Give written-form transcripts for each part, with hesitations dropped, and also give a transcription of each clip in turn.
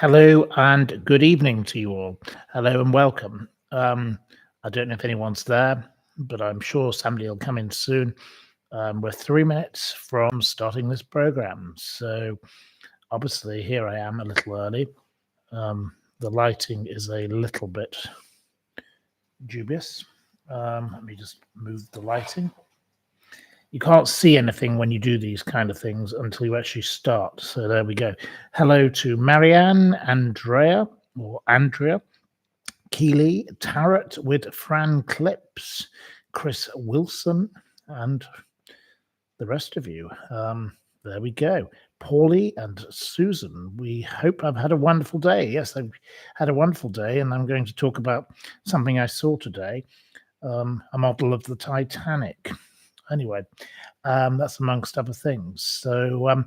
Hello and good evening to you all. Hello and welcome. I don't know if anyone's there, but I'm sure somebody will come in soon. We're 3 minutes from starting this program. So obviously here I am a little early. The lighting is a little bit dubious. Let me just move the lighting. You can't see anything when you do these kind of things until you actually start. So there we go. Hello to Marianne, Andrea, Keeley, Tarrant with Fran Clips, Chris Wilson, and the rest of you. There we go. Paulie and Susan, we hope I've had a wonderful day. Yes, I've had a wonderful day, and I'm going to talk about something I saw today, a model of the Titanic. Anyway, that's amongst other things. So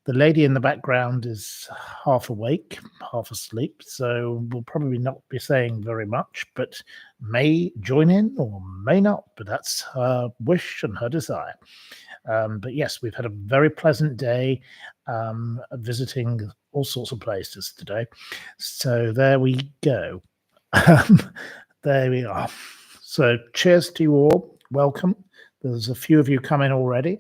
the lady in the background is half awake, half asleep, so we'll probably not be saying very much, but may join in or may not, but that's her wish and her desire. But yes, we've had a very pleasant day visiting all sorts of places today. So there we go. There we are. So cheers to you all. Welcome. There's a few of you coming already.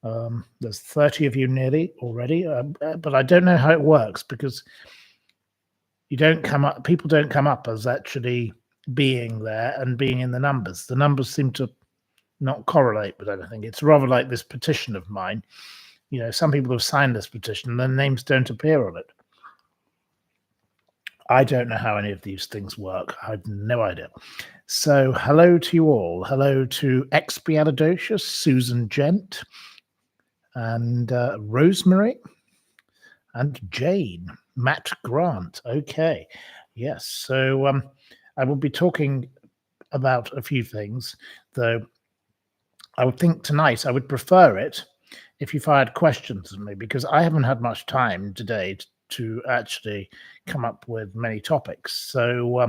There's 30 of you nearly already, but I don't know how it works because you don't come up. People don't come up as actually being there and being in the numbers. The numbers seem to not correlate with anything. It's rather like this petition of mine. You know, some people have signed this petition and their names don't appear on it. I don't know how any of these things work. I have no idea. So hello to you all. Hello to Expialidocious, Susan Gent, and Rosemary, and Jane, Matt Grant. Okay. Yes. So I will be talking about a few things, though I would think tonight I would prefer it if you fired questions at me, because I haven't had much time today to actually come up with many topics. So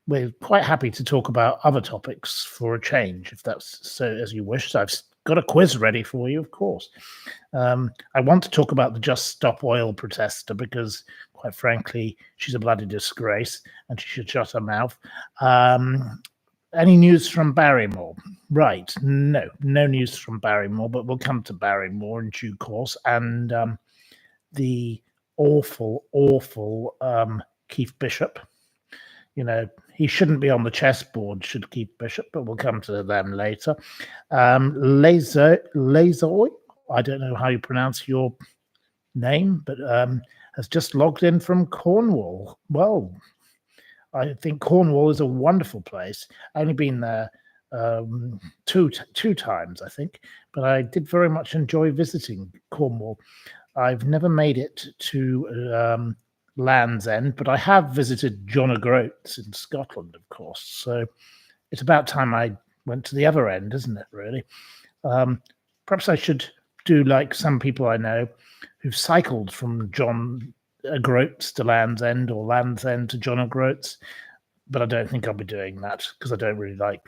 we're quite happy to talk about other topics for a change, if that's so as you wish. So I've got a quiz ready for you, of course. I want to talk about the Just Stop Oil protester because, quite frankly, she's a bloody disgrace and she should shut her mouth. Any news from Barrymore? Right. No news from Barrymore, but we'll come to Barrymore in due course. And the awful Keith Bishop. You know, he shouldn't be on the chessboard, should Keith Bishop, but we'll come to them later. Lazoy, I don't know how you pronounce your name, but has just logged in from Cornwall. Well, I think Cornwall is a wonderful place. I've only been there two times, I think, but I did very much enjoy visiting Cornwall. I've never made it to Land's End, but I have visited John O'Groats in Scotland, of course. So it's about time I went to the other end, isn't it, really? Perhaps I should do like some people I know who've cycled from John O'Groats to Land's End or Land's End to John O'Groats, but I don't think I'll be doing that because I don't really like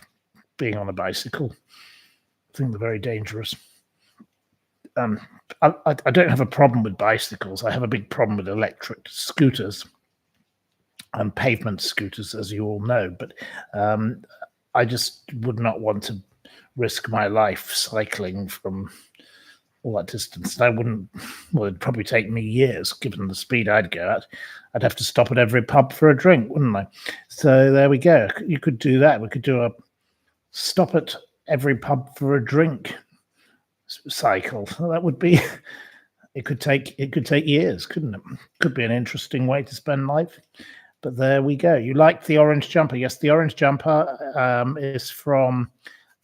being on a bicycle. I think they're very dangerous. I don't have a problem with bicycles. I have a big problem with electric scooters and pavement scooters, as you all know. But I just would not want to risk my life cycling from all that distance. I wouldn't. Well, it'd probably take me years, given the speed I'd go at. I'd have to stop at every pub for a drink, wouldn't I? So there we go. You could do that. We could do a stop at every pub for a drink cycle. That would be. It could take years, couldn't it? Could be an interesting way to spend life. But there we go. You like the orange jumper? Yes, the orange jumper is from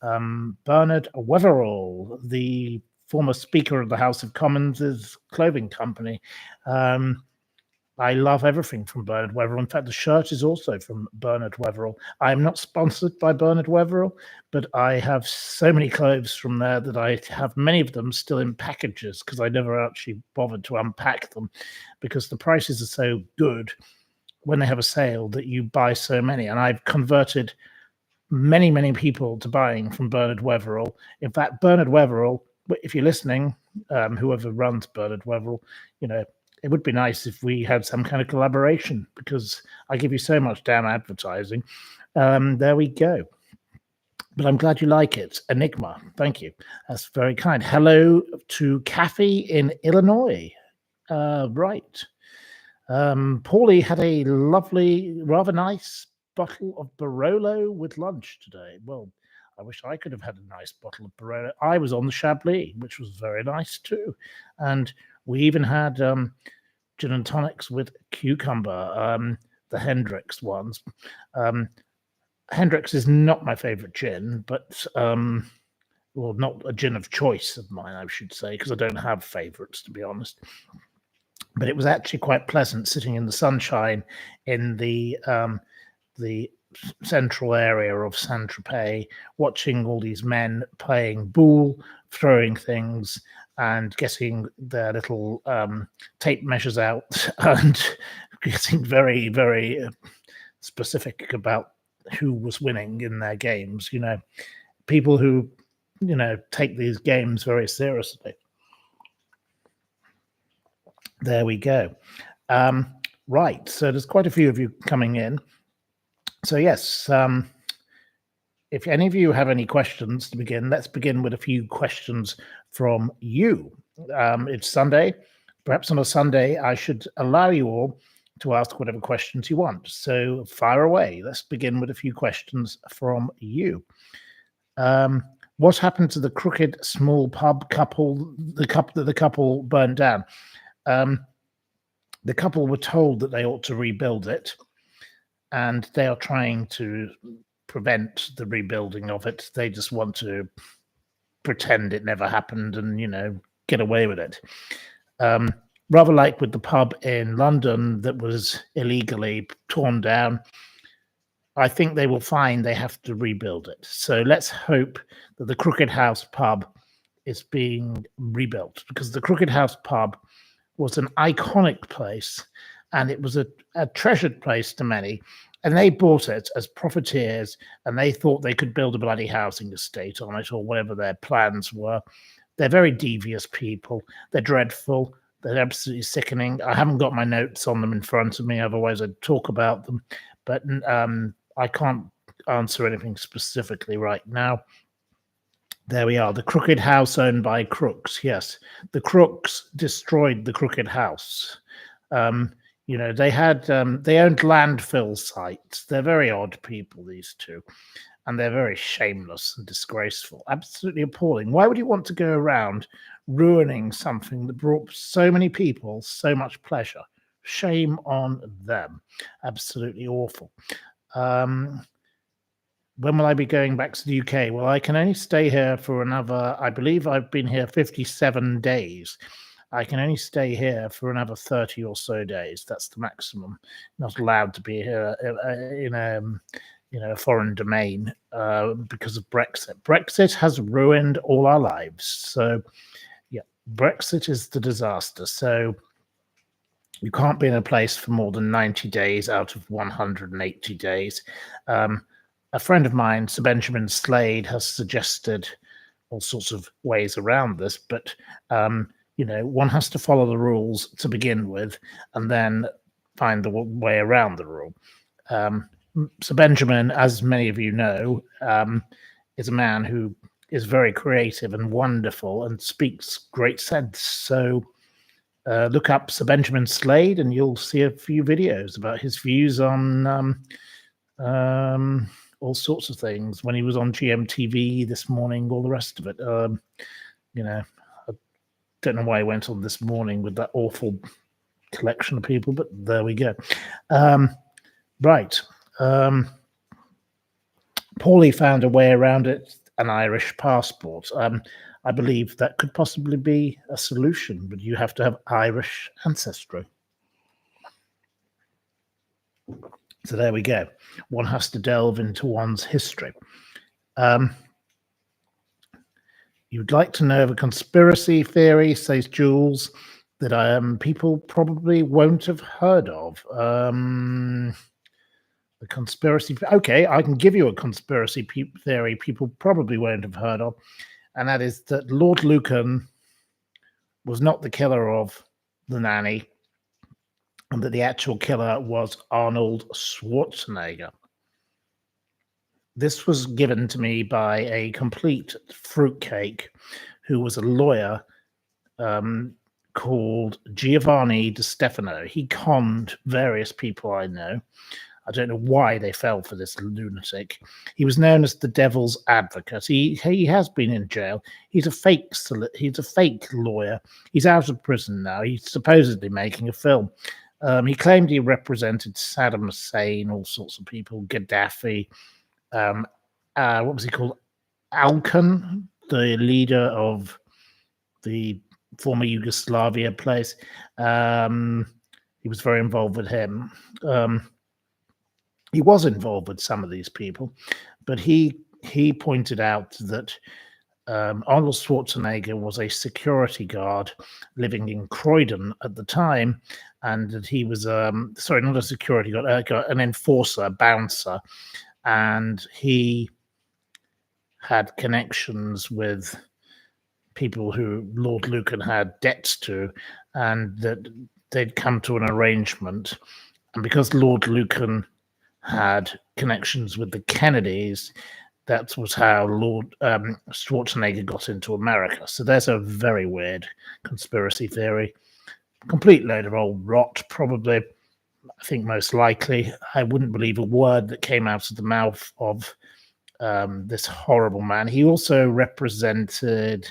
Bernard Weverall, the former Speaker of the House of Commons' clothing company. I love everything from Bernard Weverall. In fact, the shirt is also from Bernard Weverall. I am not sponsored by Bernard Weverall, but I have so many clothes from there that I have many of them still in packages because I never actually bothered to unpack them because the prices are so good when they have a sale that you buy so many. And I've converted many people to buying from Bernard Weverall. In fact, Bernard Weverall, if you're listening, whoever runs Bernard Weverall, you know, it would be nice if we had some kind of collaboration, because I give you so much damn advertising. There we go. But I'm glad you like it. Enigma, thank you. That's very kind. Hello to Kathy in Illinois. Right. Paulie had a lovely, rather nice bottle of Barolo with lunch today. Well, I wish I could have had a nice bottle of Barolo. I was on the Chablis, which was very nice too. And we even had gin and tonics with cucumber, the Hendrix ones. Hendrix is not my favorite gin, but well, not a gin of choice of mine, I should say, because I don't have favorites, to be honest. But it was actually quite pleasant sitting in the sunshine in the central area of Saint-Tropez, watching all these men playing boule, throwing things, and getting their little tape measures out and getting very, very specific about who was winning in their games. People who, take these games very seriously. There we go. Right, so there's quite a few of you coming in. So yes, if any of you have any questions to begin, let's begin with a few questions from you. It's Sunday. Perhaps on a Sunday, I should allow you all to ask whatever questions you want. So fire away. Let's begin with a few questions from you. What happened to the crooked small pub couple? The couple burned down. The couple were told that they ought to rebuild it, and they are trying to prevent the rebuilding of it. They just want to pretend it never happened and, get away with it. Rather like with the pub in London that was illegally torn down, I think they will find they have to rebuild it. So let's hope that the Crooked House pub is being rebuilt, because the Crooked House pub was an iconic place, and it was a treasured place to many. And they bought it as profiteers, and they thought they could build a bloody housing estate on it, or whatever their plans were. They're very devious people. They're dreadful. They're absolutely sickening. I haven't got my notes on them in front of me, otherwise I'd talk about them. But I can't answer anything specifically right now. There we are. The Crooked House owned by crooks. Yes, the crooks destroyed the Crooked House. They owned landfill sites. They're very odd people, these two. And they're very shameless and disgraceful. Absolutely appalling. Why would you want to go around ruining something that brought so many people so much pleasure? Shame on them. Absolutely awful. When will I be going back to the UK? Well, I can only stay here for another, I believe I've been here 57 days. I can only stay here for another 30 or so days. That's the maximum. Not allowed to be here in a foreign domain because of Brexit. Brexit has ruined all our lives. So, yeah, Brexit is the disaster. So you can't be in a place for more than 90 days out of 180 days. A friend of mine, Sir Benjamin Slade, has suggested all sorts of ways around this, but one has to follow the rules to begin with, and then find the way around the rule. Sir Benjamin, as many of you know, is a man who is very creative and wonderful and speaks great sense. So look up Sir Benjamin Slade, and you'll see a few videos about his views on all sorts of things. When he was on GMTV this morning, all the rest of it. I don't know why he went on this morning with that awful collection of people, but there we go. Right. Paulie found a way around it, an Irish passport. I believe that could possibly be a solution, but you have to have Irish ancestry. So there we go. One has to delve into one's history. You'd like to know of a conspiracy theory, says Jules, that people probably won't have heard of. The conspiracy. Okay, I can give you a conspiracy theory people probably won't have heard of, and that is that Lord Lucan was not the killer of the nanny. and that the actual killer was Arnold Schwarzenegger. This was given to me by a complete fruitcake who was a lawyer called Giovanni Di Stefano. He conned various people I know. I don't know why they fell for this lunatic. He was known as the devil's advocate. He has been in jail. He's a fake lawyer. He's out of prison now. He's supposedly making a film. He claimed he represented Saddam Hussein, all sorts of people, Gaddafi. What was he called? Alkan, the leader of the former Yugoslavia place. He was very involved with him. He was involved with some of these people, but he pointed out that Arnold Schwarzenegger was a security guard living in Croydon at the time, and that he was sorry, not a security guard, an enforcer, a bouncer, and he had connections with people who Lord Lucan had debts to, and that they'd come to an arrangement. And because Lord Lucan had connections with the Kennedys, that was how Lord Schwarzenegger got into America. So there's a very weird conspiracy theory. Complete load of old rot, probably. I think most likely. I wouldn't believe a word that came out of the mouth of this horrible man. He also represented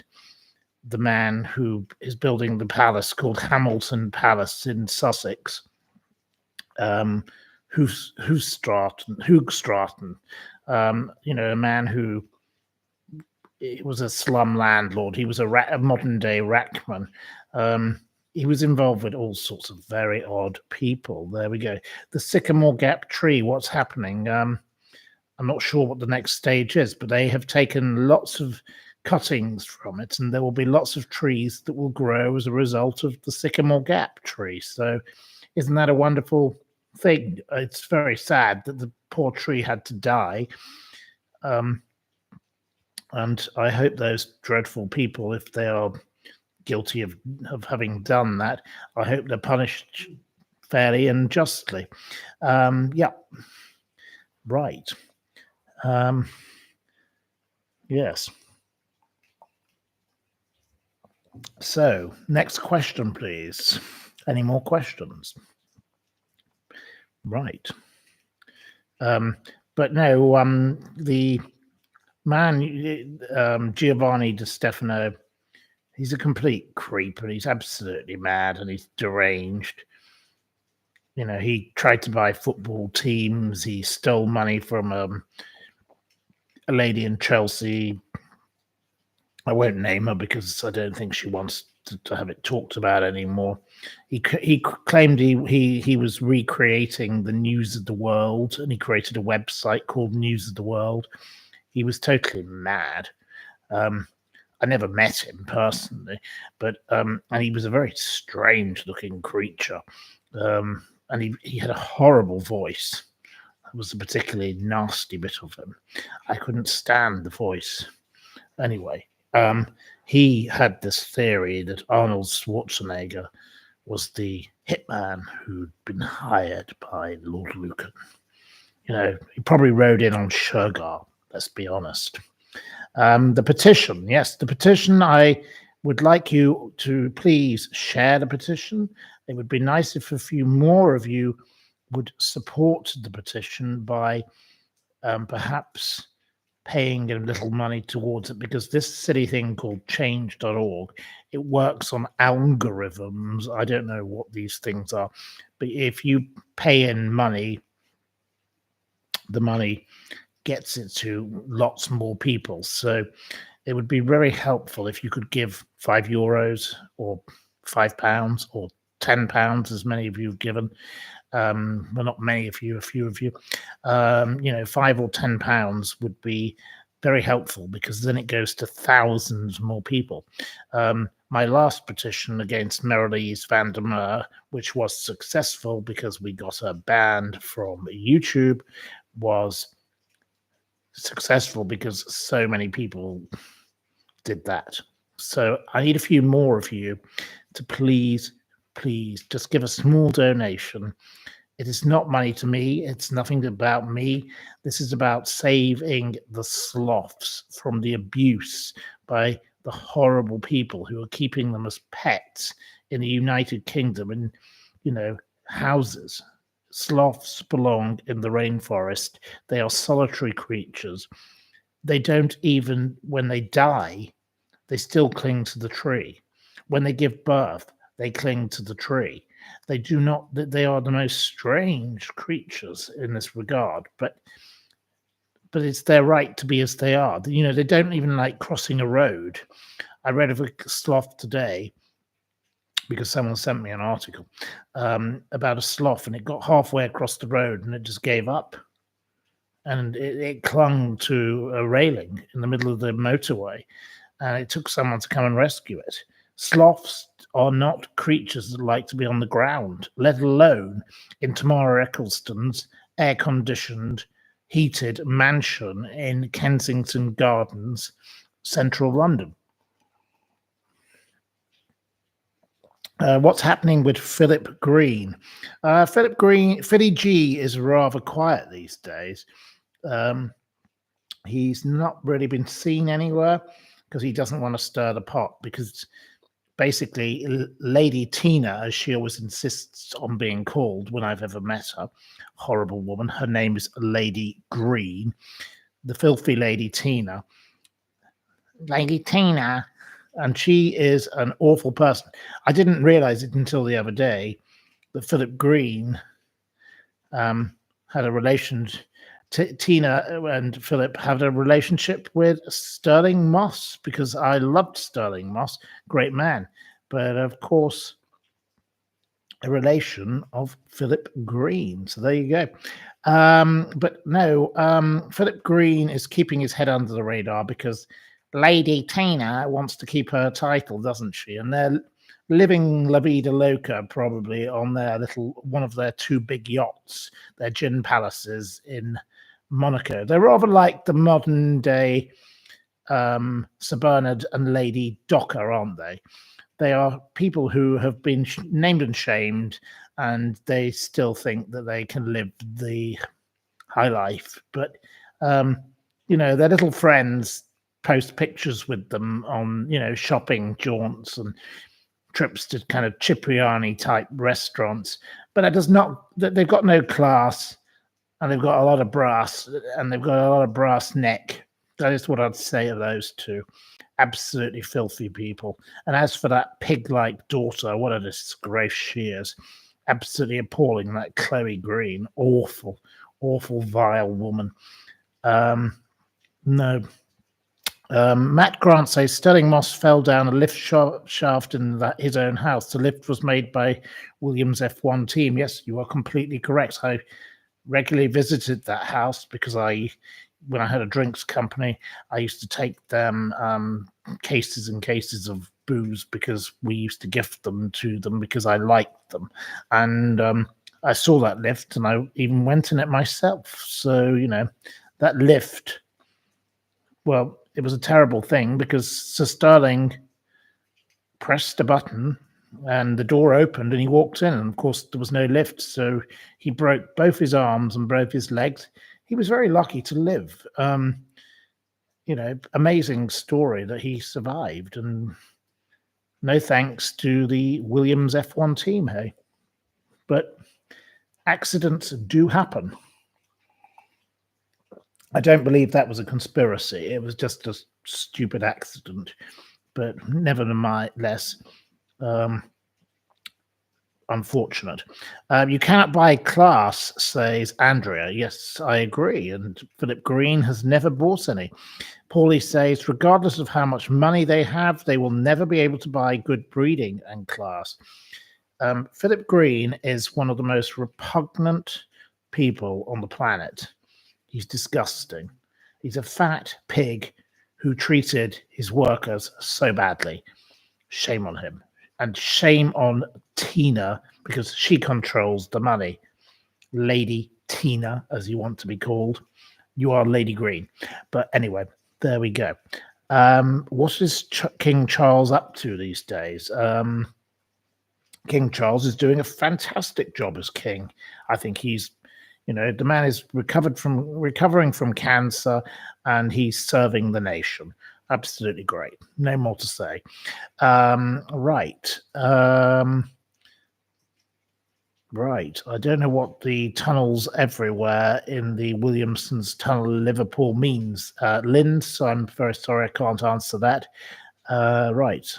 the man who is building the palace called Hamilton Palace in Sussex. Hugh Stratton, a man who was a slum landlord. He was a modern day rackman. He was involved with all sorts of very odd people. There we go. The Sycamore Gap tree, what's happening? I'm not sure what the next stage is, but they have taken lots of cuttings from it, and there will be lots of trees that will grow as a result of the Sycamore Gap tree. So isn't that a wonderful thing? It's very sad that the poor tree had to die. And I hope those dreadful people, if they are guilty of having done that, I hope they're punished fairly and justly. Yeah. Right. Yes. So, next question, please. Any more questions? Right. But no, the man, Giovanni Di Stefano, he's a complete creep, and he's absolutely mad, and he's deranged. He tried to buy football teams. He stole money from a lady in Chelsea. I won't name her because I don't think she wants to have it talked about anymore. He claimed he was recreating the News of the World, and he created a website called News of the World. He was totally mad. I never met him personally, but and he was a very strange looking creature. And he had a horrible voice. That was a particularly nasty bit of him. I couldn't stand the voice. Anyway, he had this theory that Arnold Schwarzenegger was the hitman who'd been hired by Lord Lucan. He probably rode in on Shergar, let's be honest. The petition. Yes, the petition. I would like you to please share the petition. It would be nice if a few more of you would support the petition by perhaps paying a little money towards it, because this silly thing called change.org, it works on algorithms. I don't know what these things are, but if you pay in money, the money gets it to lots more people. So it would be very helpful if you could give €5 or £5 or £10, as many of you have given. Well, not many of you, a few of you. £5 or £10 would be very helpful, because then it goes to thousands more people. My last petition against Merrilies van der Meer, which was successful because we got her banned from YouTube, was successful because so many people did that. So I need a few more of you to please please just give a small donation. It is not money to me. It's nothing about me. This is about saving the sloths from the abuse by the horrible people who are keeping them as pets in the United Kingdom in, houses. Sloths belong in the rainforest. They are solitary creatures. They don't even, when they die, they still cling to the tree. When they give birth, they cling to the tree. They do not, they are the most strange creatures in this regard, but it's their right to be as they are. They don't even like crossing a road. I read of a sloth today because someone sent me an article about a sloth, and it got halfway across the road and it just gave up. And it clung to a railing in the middle of the motorway, and it took someone to come and rescue it. Sloths are not creatures that like to be on the ground, let alone in Tamara Eccleston's air-conditioned, heated mansion in Kensington Gardens, central London. What's happening with Philip Green? Philly G is rather quiet these days. He's not really been seen anywhere because he doesn't want to stir the pot, because basically Lady Tina, as she always insists on being called when I've ever met her, horrible woman, her name is Lady Green, the filthy Lady Tina, and she is an awful person. I didn't realize it until the other day that Philip Green had a relation. Tina and Philip had a relationship with Sterling Moss, because I loved Sterling Moss, great man, but of course a relation of Philip Green. So there you go. But no, Philip Green is keeping his head under the radar because Lady Tina wants to keep her title, doesn't she? And they're living La Vida Loca probably on one of their two big yachts, their gin palaces in Monaco. They're rather like the modern day Sir Bernard and Lady Docker, aren't they? They are people who have been named and shamed, and they still think that they can live the high life. But, their little friends post pictures with them on, shopping jaunts and trips to kind of Cipriani type restaurants. But that does not, they've got no class, and they've got a lot of brass, and they've got a lot of brass neck. That is what I'd say of those two. Absolutely filthy people. And as for that pig-like daughter, what a disgrace she is. Absolutely appalling, that Chloe Green. Awful, awful, vile woman. No. Matt Grant says Sterling Moss fell down a lift shaft in his own house. The lift was made by Williams F1 team. Yes, you are completely correct. I regularly visited that house because when I had a drinks company, I used to take them cases and cases of booze because we used to gift them to them because I liked them. And I saw that lift and I even went in it myself. So, that lift, well, it was a terrible thing because Sir Sterling pressed a button and the door opened and he walked in. And of course, there was no lift. So he broke both his arms and both his legs. He was very lucky to live. Amazing story that he survived. And no thanks to the Williams F1 team, hey. But accidents do happen. I don't believe that was a conspiracy. It was just a stupid accident. But nevertheless, unfortunate. You cannot buy class, says Andrea. Yes, I agree. And Philip Green has never bought any. Paulie says, regardless of how much money they have, they will never be able to buy good breeding and class. Philip Green is one of the most repugnant people on the planet. He's disgusting. He's a fat pig who treated his workers so badly. Shame on him. And shame on Tina, because she controls the money. Lady Tina, as you want to be called. You are Lady Green. But anyway, there we go. What is King Charles up to these days? King Charles is doing a fantastic job as king. I think he's, the man is recovering from cancer, and he's serving the nation. Absolutely great. No more to say. Right. Right. I don't know what the tunnels everywhere in the Williamson's Tunnel Liverpool means, Lynn, so I'm very sorry I can't answer that. Right.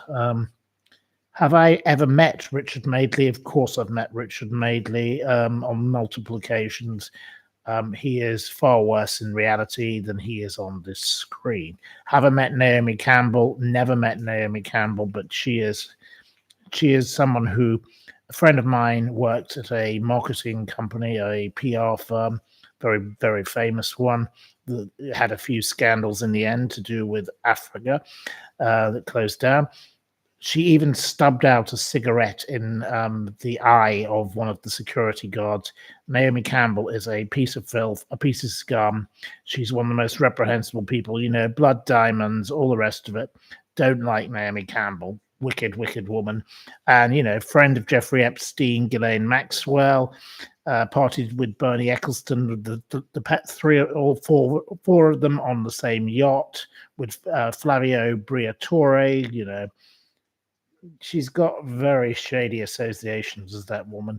Have I ever met Richard Madeley? Of course I've met Richard Madeley on multiple occasions. He is far worse in reality than he is on this screen. Have I met Naomi Campbell? Never met Naomi Campbell, but she is someone who, a friend of mine worked at a marketing company, a PR firm, very, very famous one, that had a few scandals in the end to do with Africa that closed down. She even stubbed out a cigarette in the eye of one of the security guards. Naomi Campbell is a piece of filth, a piece of scum. She's one of the most reprehensible people, blood diamonds, all the rest of it. Don't like Naomi Campbell. Wicked, wicked woman. And, friend of Jeffrey Epstein, Ghislaine Maxwell, partied with Bernie Ecclestone, the pet four of them on the same yacht with Flavio Briatore, She's got very shady associations as that woman.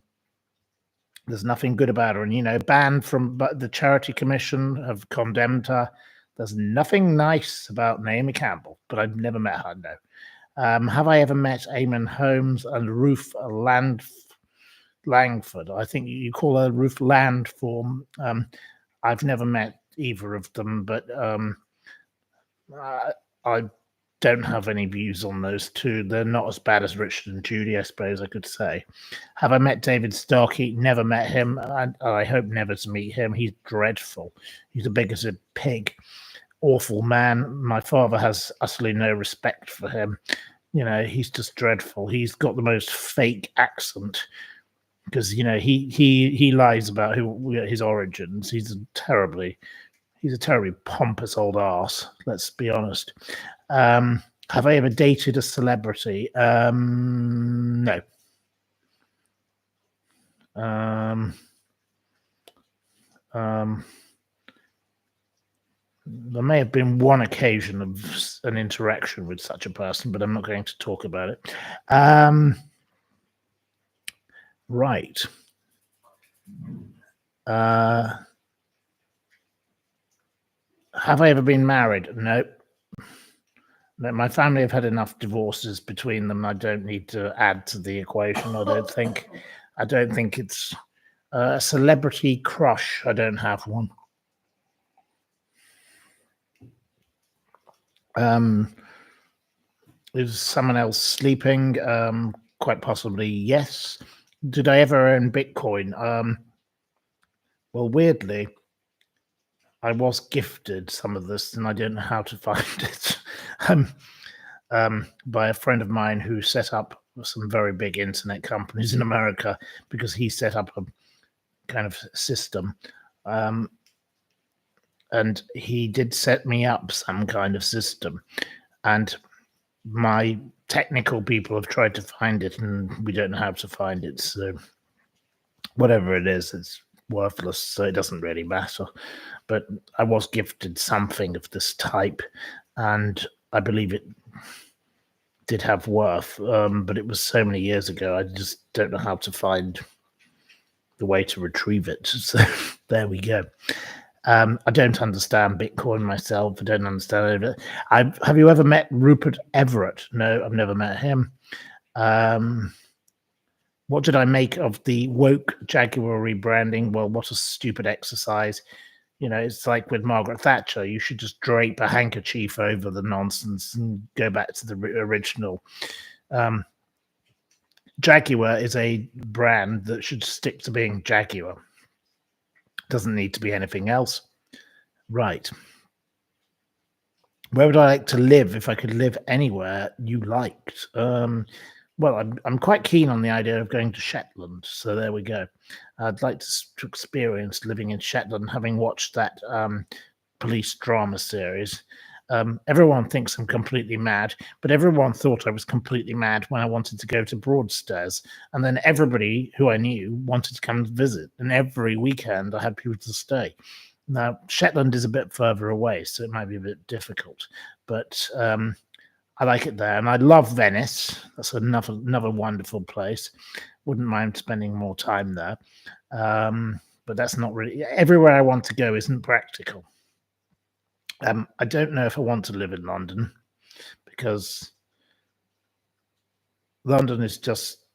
There's nothing good about her. And, banned from the Charity Commission have condemned her. There's nothing nice about Naomi Campbell, but I've never met her, no. Have I ever met Eamon Holmes and Ruth Langford? I think you call her Ruth Landform. I've never met either of them, but I don't have any views on those two. They're not as bad as Richard and Judy, I suppose I could say. Have I met David Starkey? Never met him. I hope never to meet him. He's dreadful. He's a bigoted pig. Awful man. My father has utterly no respect for him. He's just dreadful. He's got the most fake accent because, he lies about his origins. He's a terribly pompous old arse. Let's be honest. Have I ever dated a celebrity? No. There may have been one occasion of an interaction with such a person, but I'm not going to talk about it. Right. Have I ever been married? No. My family have had enough divorces between them. I don't need to add to the equation. I don't think it's a celebrity crush. I don't have one. Is someone else sleeping? Quite possibly, yes. Did I ever earn Bitcoin? Well, weirdly, I was gifted some of this, and I don't know how to find it. By a friend of mine who set up some very big internet companies in America, because he set up a kind of system. And he did set me up some kind of system. And my technical people have tried to find it, and we don't know how to find it. So whatever it is, it's worthless, so it doesn't really matter. But I was gifted something of this type, and I believe it did have worth, but it was so many years ago, I just don't know how to find the way to retrieve it. So there we go. I don't understand Bitcoin myself. I don't understand it. Have you ever met Rupert Everett? No, I've never met him. What did I make of the woke Jaguar rebranding? Well, what a stupid exercise. It's like with Margaret Thatcher. You should just drape a handkerchief over the nonsense and go back to the original. Jaguar is a brand that should stick to being Jaguar. Doesn't need to be anything else. Right. Where would I like to live if I could live anywhere you liked? Well, I'm quite keen on the idea of going to Shetland, so there we go. I'd like to experience living in Shetland, having watched that police drama series. Everyone thinks I'm completely mad, but everyone thought I was completely mad when I wanted to go to Broadstairs. And then everybody who I knew wanted to come and visit. And every weekend I had people to stay. Now, Shetland is a bit further away, so it might be a bit difficult. But I like it there. And I love Venice. That's another wonderful place. Wouldn't mind spending more time there. But that's not really... Everywhere I want to go isn't practical. I don't know if I want to live in London, because London is just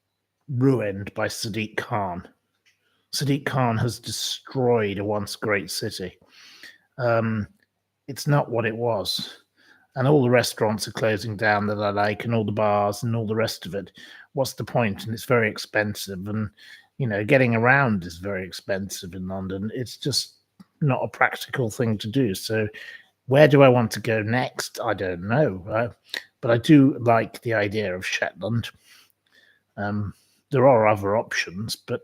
ruined by Sadiq Khan. Sadiq Khan has destroyed a once great city. It's not what it was. And all the restaurants are closing down that I like, and all the bars and all the rest of it. What's the point? And it's very expensive. And, getting around is very expensive in London. It's just not a practical thing to do. So where do I want to go next? I don't know. But I do like the idea of Shetland. There are other options, but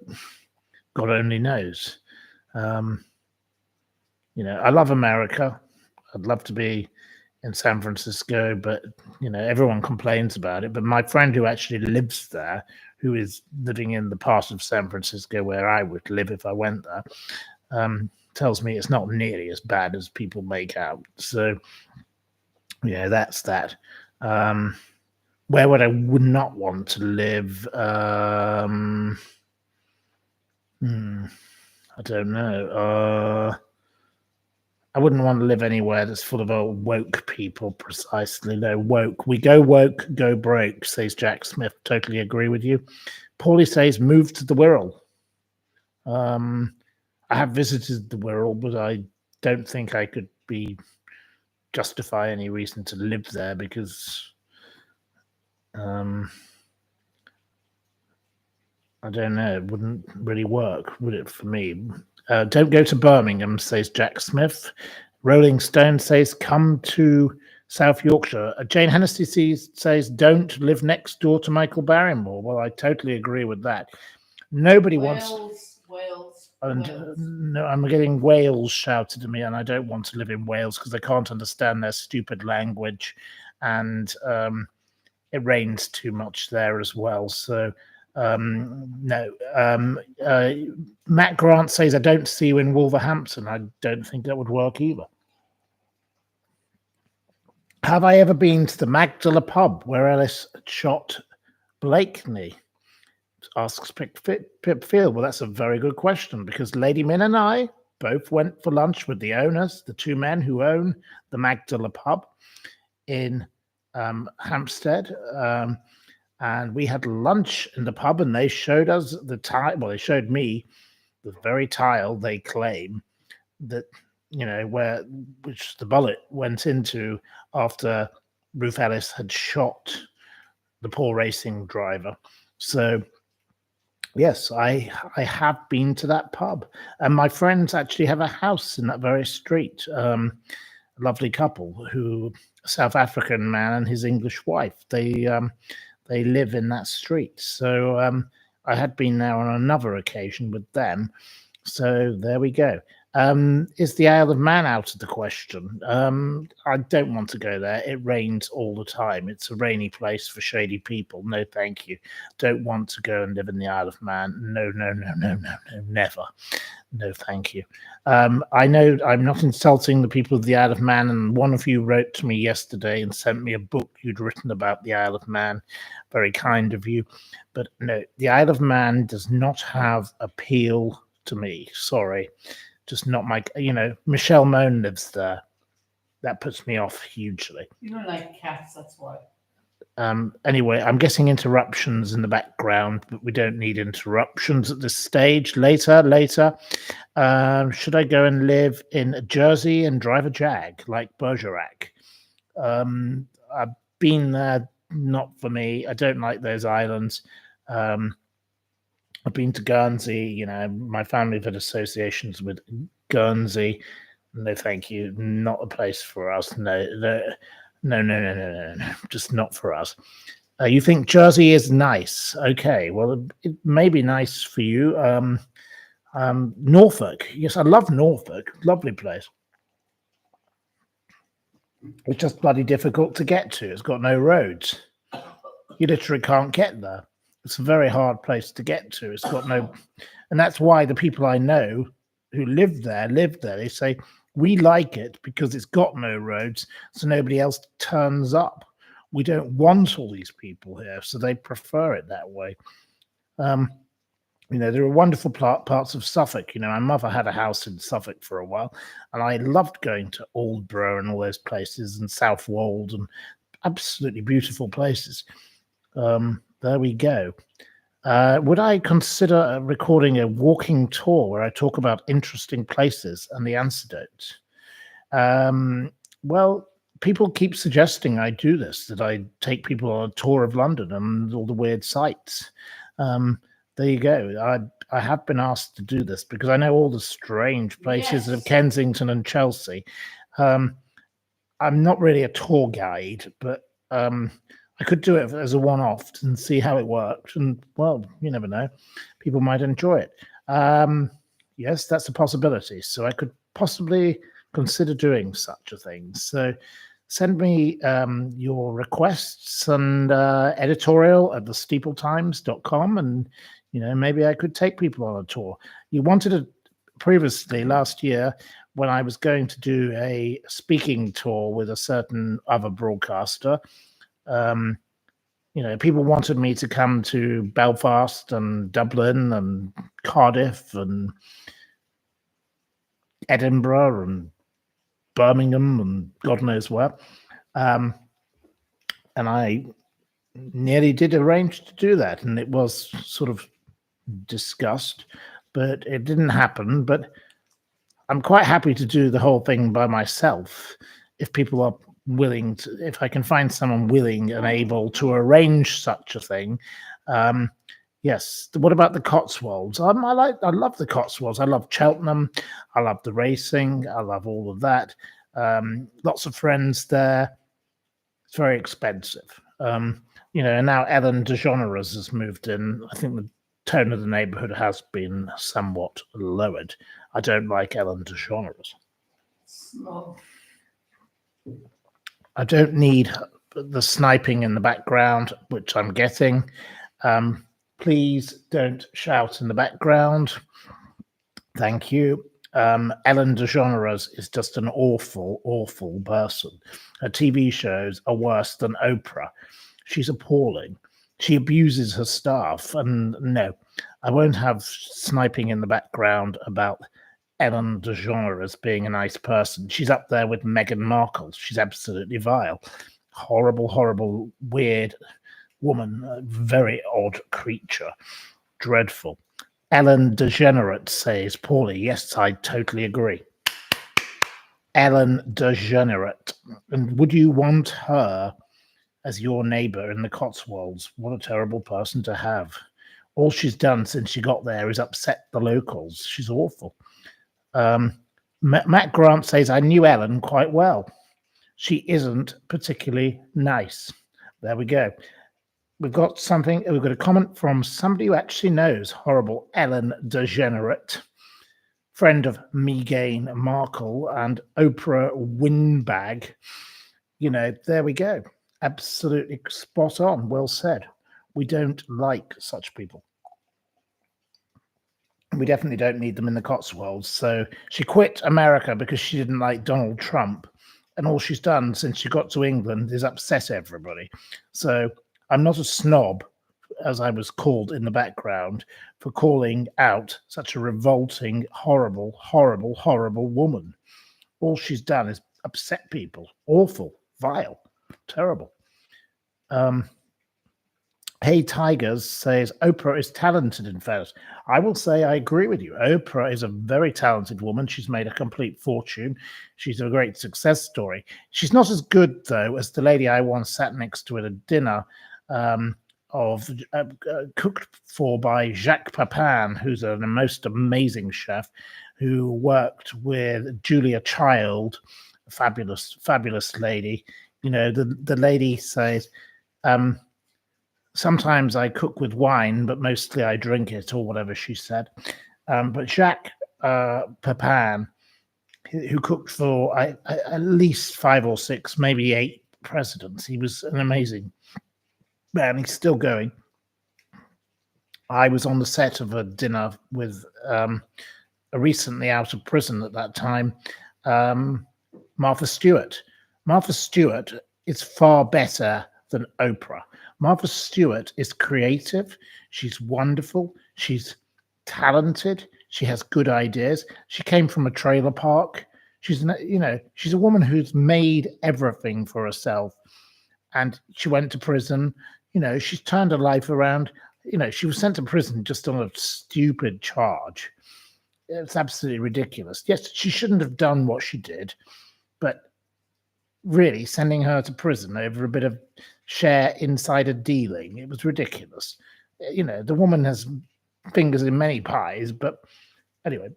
God only knows. I love America. I'd love to be in San Francisco, but everyone complains about it. But my friend who actually lives there, who is living in the part of San Francisco where I would live if I went there, tells me it's not nearly as bad as people make out. So that's that. Where would not want to live? I don't know. I wouldn't want to live anywhere that's full of old woke people, precisely. No, woke. We go woke, go broke, says Jack Smith. Totally agree with you. Paulie says, move to the Wirral. I have visited the Wirral, but I don't think I could justify any reason to live there, because I don't know, it wouldn't really work, would it, for me? Don't go to Birmingham, says Jack Smith. Rolling Stone says, come to South Yorkshire. Jane Hennessy says, don't live next door to Michael Barrymore. Well, I totally agree with that. Nobody wants... Wales. No, I'm getting Wales shouted at me, and I don't want to live in Wales because I can't understand their stupid language, and it rains too much there as well. So no. Matt Grant says, I don't see you in Wolverhampton. I don't think that would work either. Have I ever been to the Magdala pub where Ellis shot Blakeney? Asks Pipfield. Well, that's a very good question, because Lady Min and I both went for lunch with the owners, the two men who own the Magdala pub in Hampstead. And we had lunch in the pub, and they showed us the tile. Well, they showed me the very tile they claim that, which the bullet went into after Ruth Ellis had shot the poor racing driver. So, yes, I have been to that pub, and my friends actually have a house in that very street. A lovely couple, a South African man and his English wife. They live in that street. So I had been there on another occasion with them. So there we go. Is the Isle of Man out of the question? I don't want to go there. It rains all the time. It's a rainy place for shady people. No, thank you. Don't want to go and live in the Isle of Man. No, never. No, thank you. I know I'm not insulting the people of the Isle of Man, and one of you wrote to me yesterday and sent me a book you'd written about the Isle of Man. Very kind of you. But no, the Isle of Man does not have appeal to me. Sorry. Just not my, Michelle Mone lives there. That puts me off hugely. You don't like cats, that's why. Anyway, I'm getting interruptions in the background, but we don't need interruptions at this stage. Later. Should I go and live in Jersey and drive a Jag like Bergerac? I've been there, not for me. I don't like those islands. I've been to Guernsey. My family have had associations with Guernsey. No, thank you. Not a place for us. No. Just not for us. You think Jersey is nice? Okay, well, it may be nice for you. Norfolk. Yes, I love Norfolk. Lovely place. It's just bloody difficult to get to. It's got no roads. You literally can't get there. It's a very hard place to get to. It's got no, and that's why the people I know who live there. They say we like it because it's got no roads, so nobody else turns up. We don't want all these people here, so they prefer it that way. There are wonderful parts of Suffolk. My mother had a house in Suffolk for a while, and I loved going to Aldborough and all those places, and South Wold, and absolutely beautiful places. There we go. Would I consider recording a walking tour where I talk about interesting places and the anecdotes? Well, people keep suggesting I do this, that I take people on a tour of London and all the weird sights. There you go. I have been asked to do this because I know all the strange places of Kensington and Chelsea. I'm not really a tour guide, but I could do it as a one-off and see how it worked. And, well, you never know. People might enjoy it. Yes, that's a possibility. So I could possibly consider doing such a thing. So send me your requests and editorial at thesteepletimes.com, and maybe I could take people on a tour. You wanted it previously last year when I was going to do a speaking tour with a certain other broadcaster. People wanted me to come to Belfast and Dublin and Cardiff and Edinburgh and Birmingham and God knows where. And I nearly did arrange to do that, and it was sort of discussed, but it didn't happen. But I'm quite happy to do the whole thing by myself if people are willing to, if I can find someone willing and able to arrange such a thing. Yes. What about the Cotswolds? I love the Cotswolds. I love Cheltenham. I love the racing. I love all of that. Lots of friends there. It's very expensive. And now Ellen DeGeneres has moved in. I think the tone of the neighborhood has been somewhat lowered. I don't like Ellen DeGeneres. Sloth. I don't need the sniping in the background, which I'm getting. Please don't shout in the background. Thank you. Ellen DeGeneres is just an awful, awful person. Her TV shows are worse than Oprah. She's appalling. She abuses her staff. And no, I won't have sniping in the background about Ellen DeGeneres being a nice person. She's up there with Meghan Markle. She's absolutely vile. Horrible, horrible, weird woman. A very odd creature. Dreadful. Ellen DeGeneres, says Paulie. Yes, I totally agree. Ellen DeGeneres. And would you want her as your neighbour in the Cotswolds? What a terrible person to have. All she's done since she got there is upset the locals. She's awful. Matt Grant says, I knew Ellen quite well. She isn't particularly nice. There we go. We've got a comment from somebody who actually knows horrible Ellen DeGeneres, friend of Meghan Markle and Oprah Windbag. There we go. Absolutely spot on. Well said. We don't like such people. We definitely don't need them in the Cotswolds. So she quit America because she didn't like Donald Trump. And all she's done since she got to England is upset everybody. So I'm not a snob, as I was called in the background, for calling out such a revolting, horrible, horrible, horrible woman. All she's done is upset people. Awful, vile, terrible. Hey Tigers says, Oprah is talented, in fact. I will say I agree with you. Oprah is a very talented woman. She's made a complete fortune. She's a great success story. She's not as good, though, as the lady I once sat next to at a dinner cooked for by Jacques Pepin, who's a most amazing chef, who worked with Julia Child, a fabulous, fabulous lady. The lady says, sometimes I cook with wine, but mostly I drink it, or whatever she said. But Jacques Pepin who cooked for at least 5 or 6, maybe 8 presidents. He was an amazing man. He's still going. I was on the set of a dinner with a recently out of prison at that time, Martha Stewart. Martha Stewart is far better than Oprah. Martha Stewart is creative. She's wonderful. She's talented. She has good ideas. She came from a trailer park. She's a woman who's made everything for herself, and she went to prison. She's turned her life around. She was sent to prison just on a stupid charge. It's absolutely ridiculous. Yes, she shouldn't have done what she did, but really sending her to prison over a bit of share insider dealing, it was ridiculous. The woman has fingers in many pies, but anyway,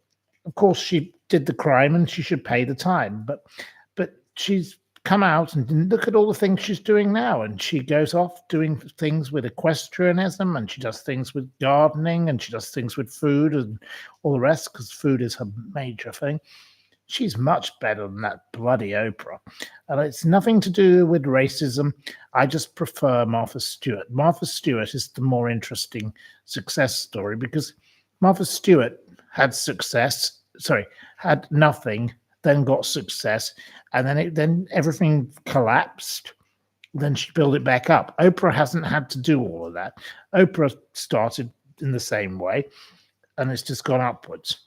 of course she did the crime and she should pay the time, but she's come out and look at all the things she's doing now, and she goes off doing things with equestrianism, and she does things with gardening, and she does things with food and all the rest, because food is her major thing. She's much better than that bloody Oprah, and it's nothing to do with racism. I just prefer Martha Stewart. Martha Stewart is the more interesting success story, because Martha Stewart had nothing, then got success, and then everything collapsed. Then she built it back up. Oprah hasn't had to do all of that. Oprah started in the same way, and it's just gone upwards.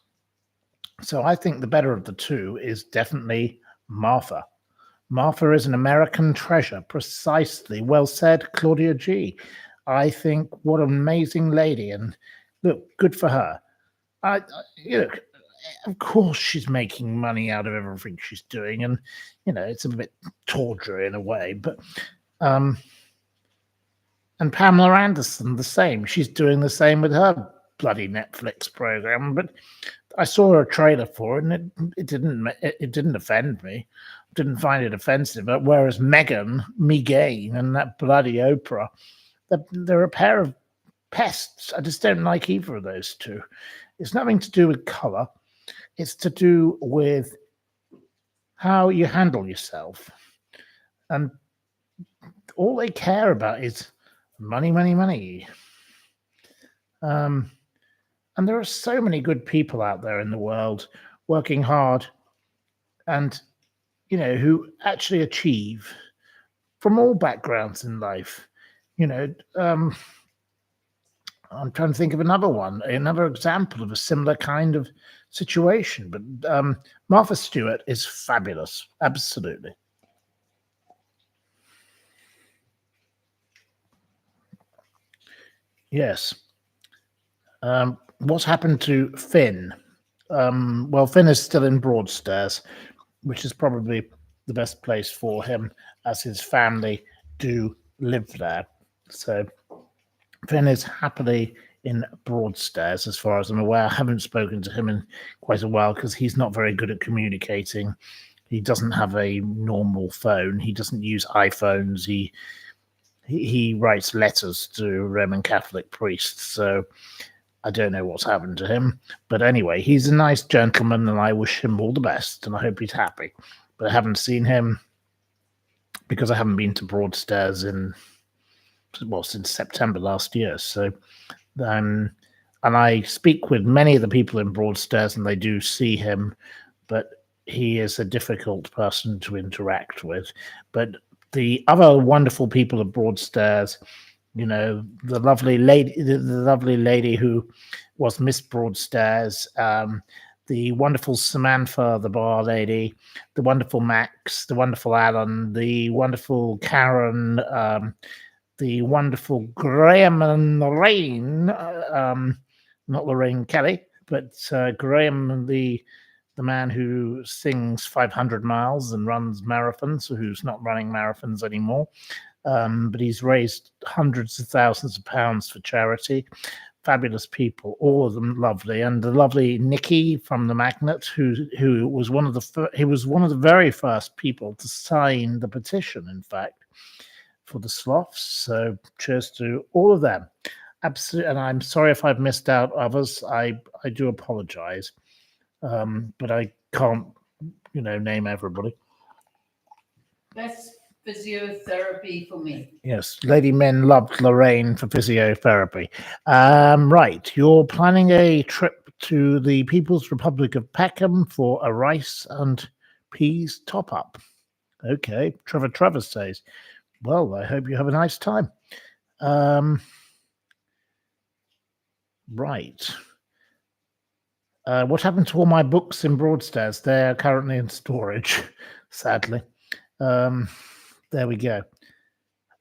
So I think the better of the two is definitely Martha. Martha is an American treasure, precisely. Well said, Claudia G. I think what an amazing lady, and look, good for her. Of course she's making money out of everything she's doing, and it's a bit tawdry in a way, but and Pamela Anderson the same. She's doing the same with her bloody Netflix program, but I saw a trailer for it, and it didn't offend me. Didn't find it offensive. But whereas Megan, and that bloody Oprah, they're a pair of pests. I just don't like either of those two. It's nothing to do with color. It's to do with how you handle yourself. And all they care about is money, money, money. And there are so many good people out there in the world working hard and, who actually achieve from all backgrounds in life. I'm trying to think of another example of a similar kind of situation. But Martha Stewart is fabulous. Absolutely. Yes. What's happened to Finn? Well, Finn is still in Broadstairs, which is probably the best place for him, as his family do live there. So Finn is happily in Broadstairs, as far as I'm aware. I haven't spoken to him in quite a while because he's not very good at communicating. He doesn't have a normal phone. He doesn't use iPhones. He writes letters to Roman Catholic priests. So I don't know what's happened to him. But anyway, he's a nice gentleman, and I wish him all the best, and I hope he's happy. But I haven't seen him because I haven't been to Broadstairs since September last year. So, and I speak with many of the people in Broadstairs, and they do see him, but he is a difficult person to interact with. But the other wonderful people of Broadstairs, the lovely lady who was Miss Broadstairs, the wonderful Samantha, the bar lady, the wonderful Max, the wonderful Alan, the wonderful Karen, the wonderful Graham and Lorraine, not Lorraine Kelly, but Graham, the man who sings 500 miles and runs marathons, who's not running marathons anymore. But he's raised hundreds of thousands of pounds for charity. Fabulous people, all of them lovely, and the lovely Nikki from the Magnet, who was one of the very first people to sign the petition, in fact, for the Sloths. So cheers to all of them. Absolutely, and I'm sorry if I've missed out others. I do apologize, but I can't name everybody. That's physiotherapy for me. Yes, Lady Men loved Lorraine for physiotherapy. Right, you're planning a trip to the People's Republic of Peckham for a rice and peas top-up. Okay, Trevor says, well, I hope you have a nice time. Right. What happened to all my books in Broadstairs? They're currently in storage, sadly. There we go.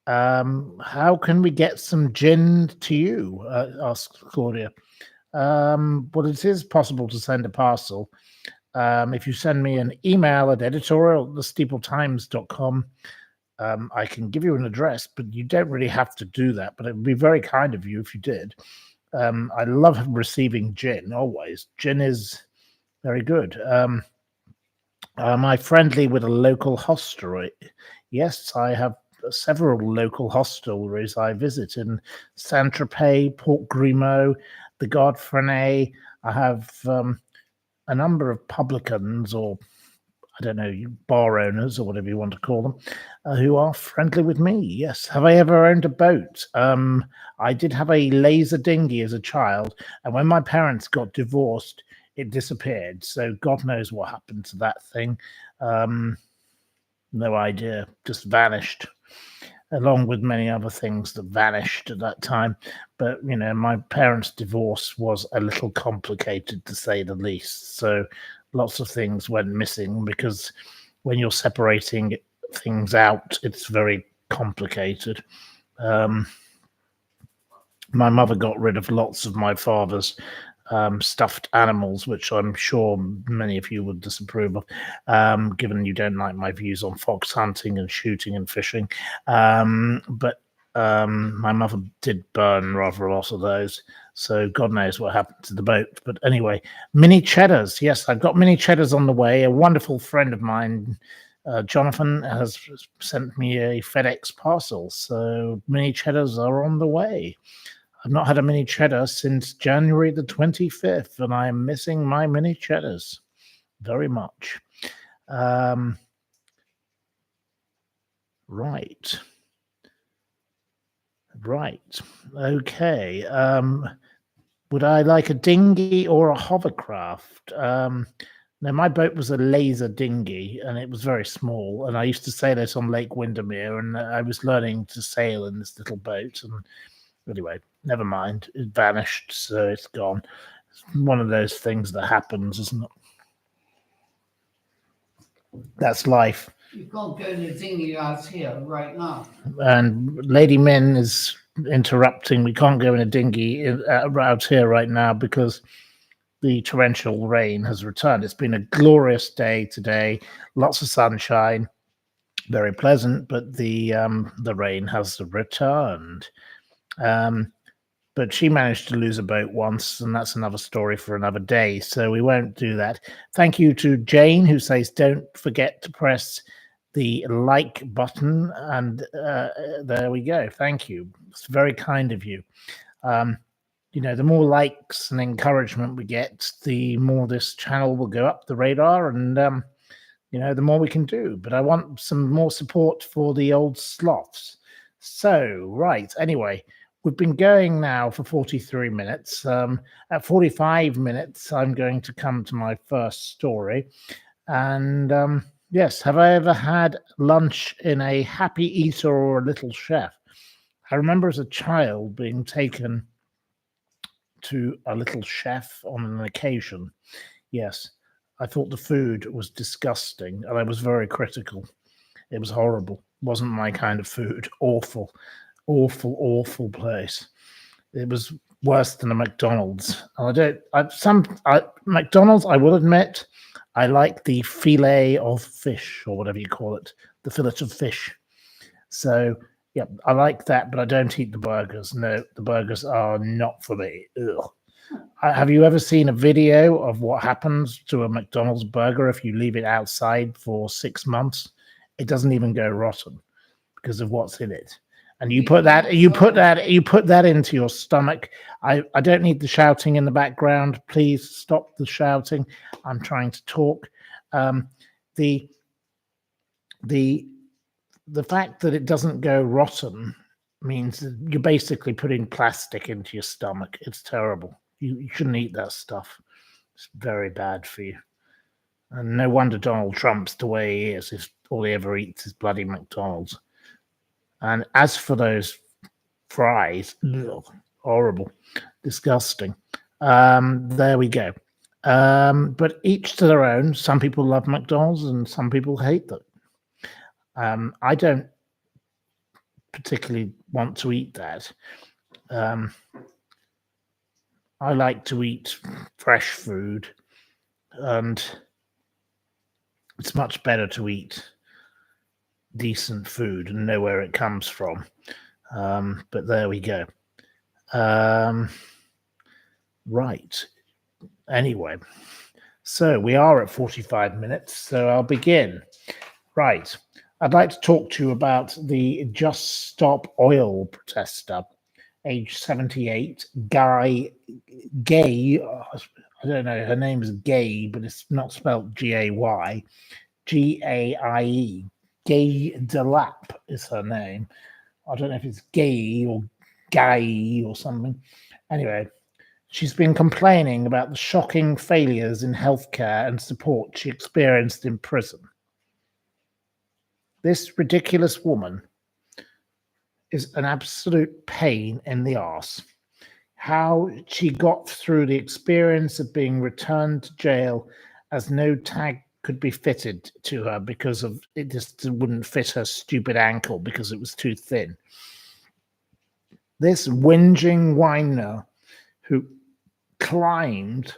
How can we get some gin to you? Asks Claudia. Well, it is possible to send a parcel. If you send me an email at editorial@thesteepletimes.com, I can give you an address, but you don't really have to do that. But it would be very kind of you if you did. I love receiving gin, always. Gin is very good. Am I friendly with a local hostelry? Yes, I have several local hostelries I visit in Saint-Tropez, Port Grimaud, the Godfrey. I have a number of publicans, or I don't know, bar owners or whatever you want to call them, who are friendly with me. Yes. Have I ever owned a boat? I did have a laser dinghy as a child, and when my parents got divorced, it disappeared. So God knows what happened to that thing. No idea. Just vanished, along with many other things that vanished at that time. But, my parents' divorce was a little complicated, to say the least. So lots of things went missing, because when you're separating things out, it's very complicated. My mother got rid of lots of my father's stuffed animals, which I'm sure many of you would disapprove of, given you don't like my views on fox hunting and shooting and fishing. But my mother did burn rather a lot of those, so God knows what happened to the boat. But anyway, mini cheddars. Yes, I've got mini cheddars on the way. A wonderful friend of mine, Jonathan, has sent me a FedEx parcel, so mini cheddars are on the way. I've not had a mini cheddar since January the 25th, and I am missing my mini cheddars very much. Right. Okay. Would I like a dinghy or a hovercraft? No, my boat was a laser dinghy, and it was very small, and I used to sail it on Lake Windermere, and I was learning to sail in this little boat, and anyway, never mind. It vanished, so it's gone. It's one of those things that happens, isn't it? That's life. You can't go in a dinghy out here right now. And Lady Min is interrupting. We can't go in a dinghy out here right now because the torrential rain has returned. It's been a glorious day today. Lots of sunshine. Very pleasant, but the rain has returned. But she managed to lose a boat once, and that's another story for another day, so we won't do that. Thank you to Jane, who says, don't forget to press the like button, and there we go. Thank you. It's very kind of you. The more likes and encouragement we get, the more this channel will go up the radar, and the more we can do. But I want some more support for the old sloths. So, right, anyway, we've been going now for 43 minutes. At 45 minutes, I'm going to come to my first story. And yes, have I ever had lunch in a Happy Eater or a Little Chef? I remember as a child being taken to a Little Chef on an occasion. Yes, I thought the food was disgusting, and I was very critical. It was horrible. Wasn't my kind of food. Awful place. It was worse than a McDonald's. McDonald's, I will admit, I like the fillet of fish, or whatever you call it, the fillet of fish. So, yeah, I like that, but I don't eat the burgers. No, the burgers are not for me. Ugh. Have you ever seen a video of what happens to a McDonald's burger if you leave it outside for 6 months? It doesn't even go rotten because of what's in it. And you put that into your stomach. I don't need the shouting in the background. Please stop the shouting. I'm trying to talk. The fact that it doesn't go rotten means that you're basically putting plastic into your stomach. It's terrible. You shouldn't eat that stuff. It's very bad for you. And no wonder Donald Trump's the way he is if all he ever eats is bloody McDonald's. And as for those fries, ugh, horrible, disgusting. There we go. But each to their own. Some people love McDonald's and some people hate them. I don't particularly want to eat that. I like to eat fresh food, and it's much better to eat decent food and know where it comes from. But there we go. Right. Anyway, so we are at 45 minutes, so I'll begin. Right. I'd like to talk to you about the Just Stop Oil protester, age 78, Gay. I don't know, her name is Gay, but it's not spelled G-A-Y. G-A-I-E. Gay Delap is her name. I don't know if it's Gay or Gay or something. Anyway, she's been complaining about the shocking failures in healthcare and support she experienced in prison. This ridiculous woman is an absolute pain in the arse. How she got through the experience of being returned to jail as no tag could be fitted to her because of it just wouldn't fit her stupid ankle because it was too thin. This whinging whiner who climbed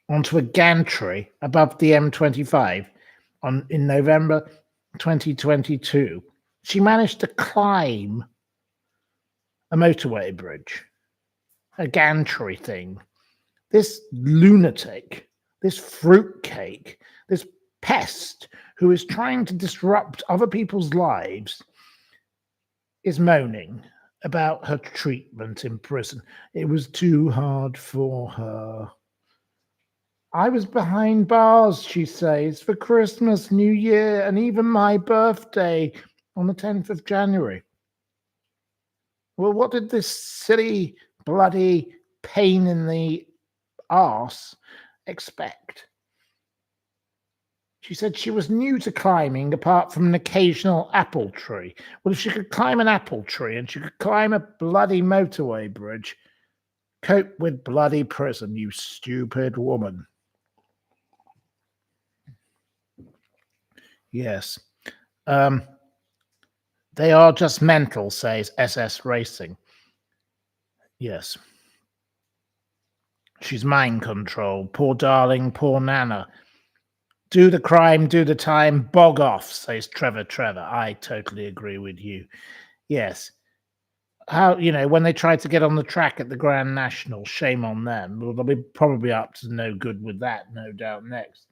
onto a gantry above the M25 in November 2022. She managed to climb a motorway bridge, a gantry thing. This lunatic, this fruitcake, this pest who is trying to disrupt other people's lives is moaning about her treatment in prison. It was too hard for her. I was behind bars, she says, for Christmas, New Year, and even my birthday on the 10th of January. Well, what did this silly, bloody pain in the arse expect? She said she was new to climbing apart from an occasional apple tree. Well, if she could climb an apple tree and she could climb a bloody motorway bridge, cope with bloody prison, you stupid woman. Yes. They are just mental, says SS Racing. Yes. She's mind controlled. Poor darling, poor Nana. Do the crime, do the time, bog off, says Trevor. I totally agree with you. Yes. How, when they tried to get on the track at the Grand National, shame on them. Well, they'll be probably up to no good with that, no doubt, next.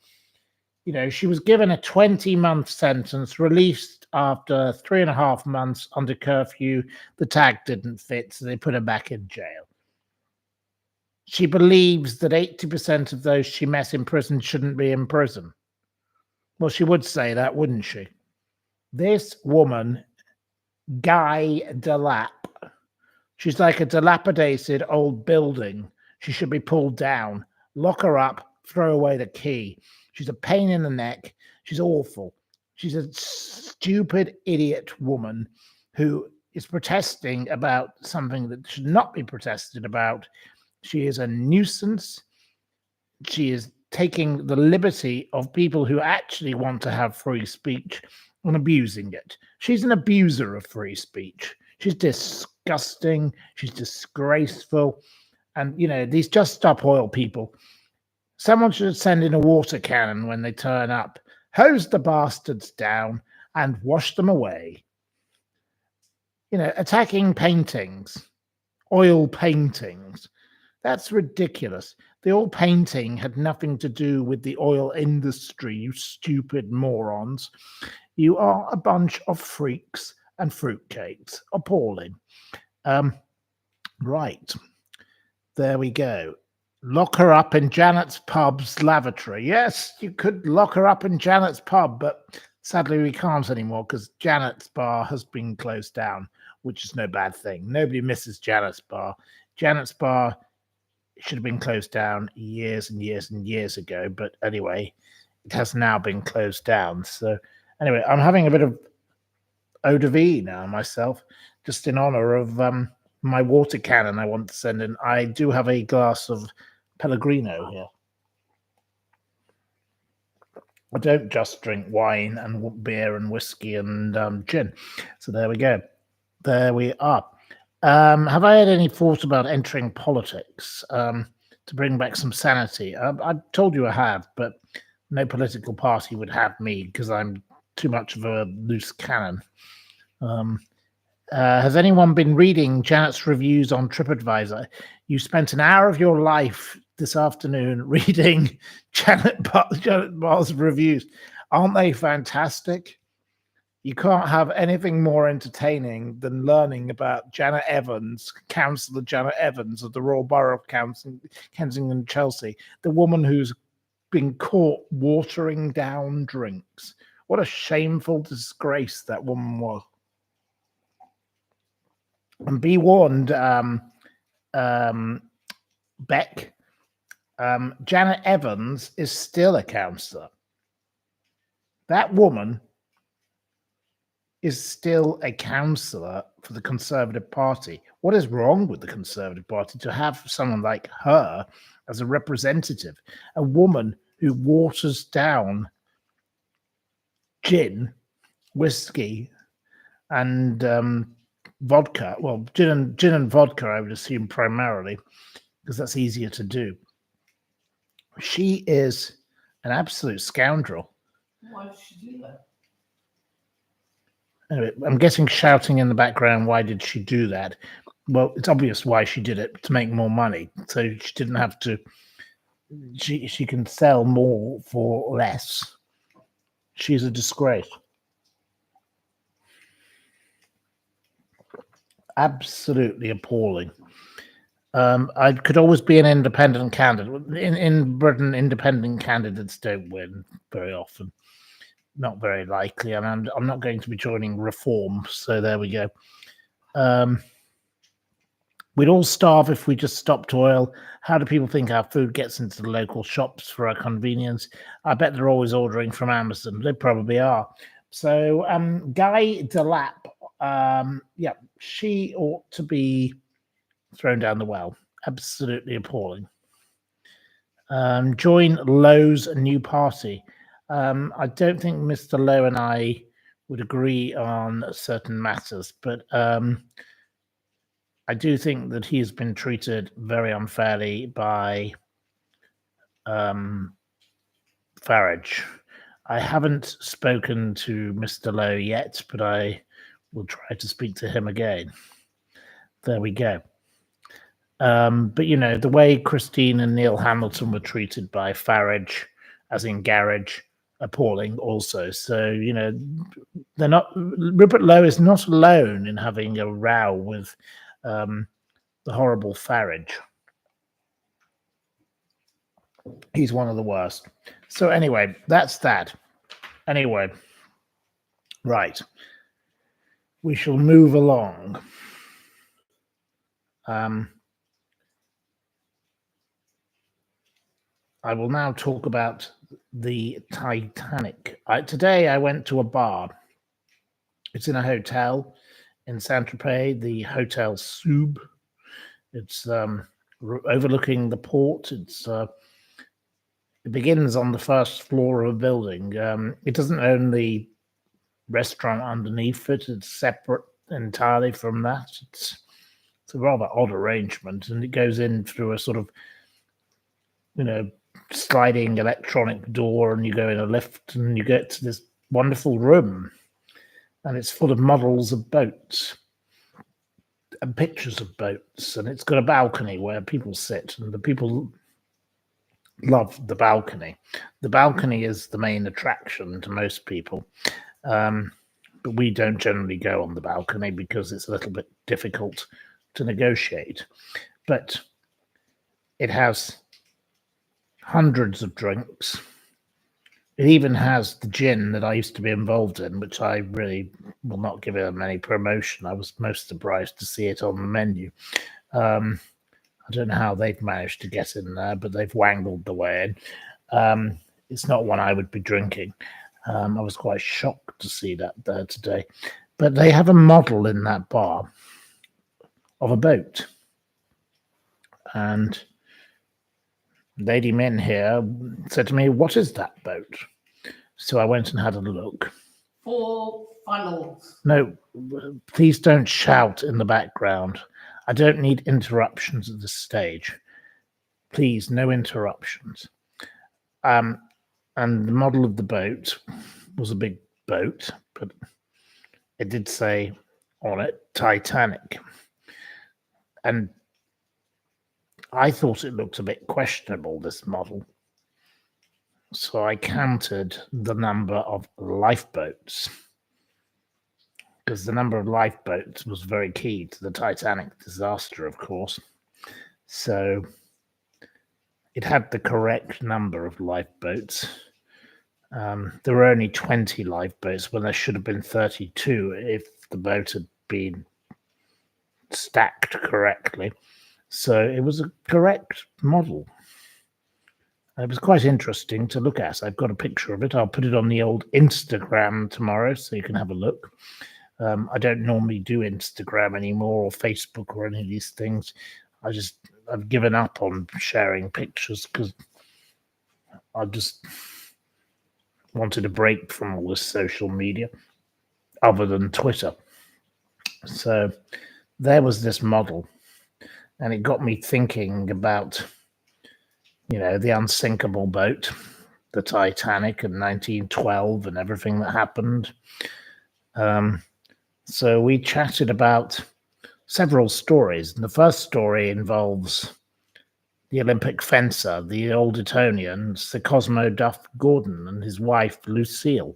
She was given a 20-month sentence, released after 3.5 months under curfew. The tag didn't fit, so they put her back in jail. She believes that 80% of those she met in prison shouldn't be in prison. Well, she would say that, wouldn't she? This woman, Guy Delap, she's like a dilapidated old building. She should be pulled down, lock her up, throw away the key. She's a pain in the neck. She's awful. She's a stupid idiot woman who is protesting about something that should not be protested about. She is a nuisance. She is taking the liberty of people who actually want to have free speech and abusing it. She's an abuser of free speech. She's disgusting. She's disgraceful. And, these Just Stop Oil people, someone should send in a water cannon when they turn up, hose the bastards down, and wash them away. Attacking paintings, oil paintings. That's ridiculous. The oil painting had nothing to do with the oil industry, you stupid morons. You are a bunch of freaks and fruitcakes. Appalling. Right. There we go. Lock her up in Janet's pub's lavatory. Yes, you could lock her up in Janet's pub, but sadly we can't anymore because Janet's bar has been closed down, which is no bad thing. Nobody misses Janet's bar. Janet's bar should have been closed down years and years and years ago, but anyway, it has now been closed down. So anyway, I'm having a bit of eau de vie now myself, just in honor of my water cannon I want to send in. I do have a glass of Pellegrino here. I don't just drink wine and beer and whiskey and gin. So there we go. There we are. Have I had any thought about entering politics to bring back some sanity? I told you I have, but no political party would have me because I'm too much of a loose cannon. Has anyone been reading Janet's reviews on TripAdvisor? You spent an hour of your life this afternoon reading Janet Barr's reviews. Aren't they fantastic? You can't have anything more entertaining than learning about Janet Evans, Councillor Janet Evans of the Royal Borough of Kensington and Chelsea, the woman who's been caught watering down drinks. What a shameful disgrace that woman was. And be warned, Beck, Janet Evans is still a councillor. That woman is still a councillor for the Conservative Party. What is wrong with the Conservative Party to have someone like her as a representative? A woman who waters down gin, whiskey, and vodka. Well, gin and vodka, I would assume primarily, because that's easier to do. She is an absolute scoundrel. Why did she do that? Anyway, I'm getting shouting in the background. Why did she do that? Well, it's obvious why she did it, to make more money. So she didn't have to. She can sell more for less. She's a disgrace. Absolutely appalling. I could always be an independent candidate. In Britain, independent candidates don't win very often. Not very likely, and I'm not going to be joining Reform, so there we go. We'd all starve if we just stopped oil. How do people think our food gets into the local shops for our convenience? I bet they're always ordering from Amazon. They probably are. So Guy Delap, yeah, she ought to be thrown down the well. Absolutely appalling. Join Lowe's new party. I don't think Mr. Lowe and I would agree on certain matters, but I do think that he has been treated very unfairly by Farage. I haven't spoken to Mr. Lowe yet, but I will try to speak to him again. There we go. But, you know, the way Christine and Neil Hamilton were treated by Farage, as in Garage, appalling also. So, you know, they're not. Rupert Lowe is not alone in having a row with the horrible Farage. He's one of the worst. So anyway, that's that. Anyway, right. We shall move along. I will now talk about the Titanic. Today I went to a bar. It's in a hotel in Saint-Tropez, the Hotel Sub. It's overlooking the port. It begins on the first floor of a building. It doesn't own the restaurant underneath it. It's separate entirely from that. It's a rather odd arrangement, and it goes in through a sort of, you know, sliding electronic door, and you go in a lift and you get to this wonderful room, and it's full of models of boats and pictures of boats, and it's got a balcony where people sit, and the people love the balcony. The balcony is the main attraction to most people, but we don't generally go on the balcony because it's a little bit difficult to negotiate. But it has hundreds of drinks. It even has the gin that I used to be involved in, which I really will not give it any promotion. I was most surprised to see it on the menu. I don't know how they've managed to get in there, but they've wangled the way in. It's not one I would be drinking. I was quite shocked to see that there today. But they have a model in that bar of a boat. And Lady Min here said to me, "What is that boat?" So I went and had a look. 4 funnels. No, please don't shout in the background. I don't need interruptions at this stage. Please, no interruptions. And the model of the boat was a big boat, but it did say on it Titanic. And I thought it looked a bit questionable, this model. So I counted the number of lifeboats, because the number of lifeboats was very key to the Titanic disaster, of course. So it had the correct number of lifeboats. There were only 20 lifeboats when there should have been 32 if the boat had been stacked correctly. So it was a correct model. It was quite interesting to look at. I've got a picture of it. I'll put it on the old Instagram tomorrow so you can have a look. I don't normally do Instagram anymore or Facebook or any of these things. I've given up on sharing pictures because I just wanted a break from all this social media other than Twitter. So there was this model, and it got me thinking about, the unsinkable boat, the Titanic in 1912 and everything that happened. So we chatted about several stories. And the first story involves the Olympic fencer, the old Etonian, Sycamore Gap Gordon, and his wife, Lucille.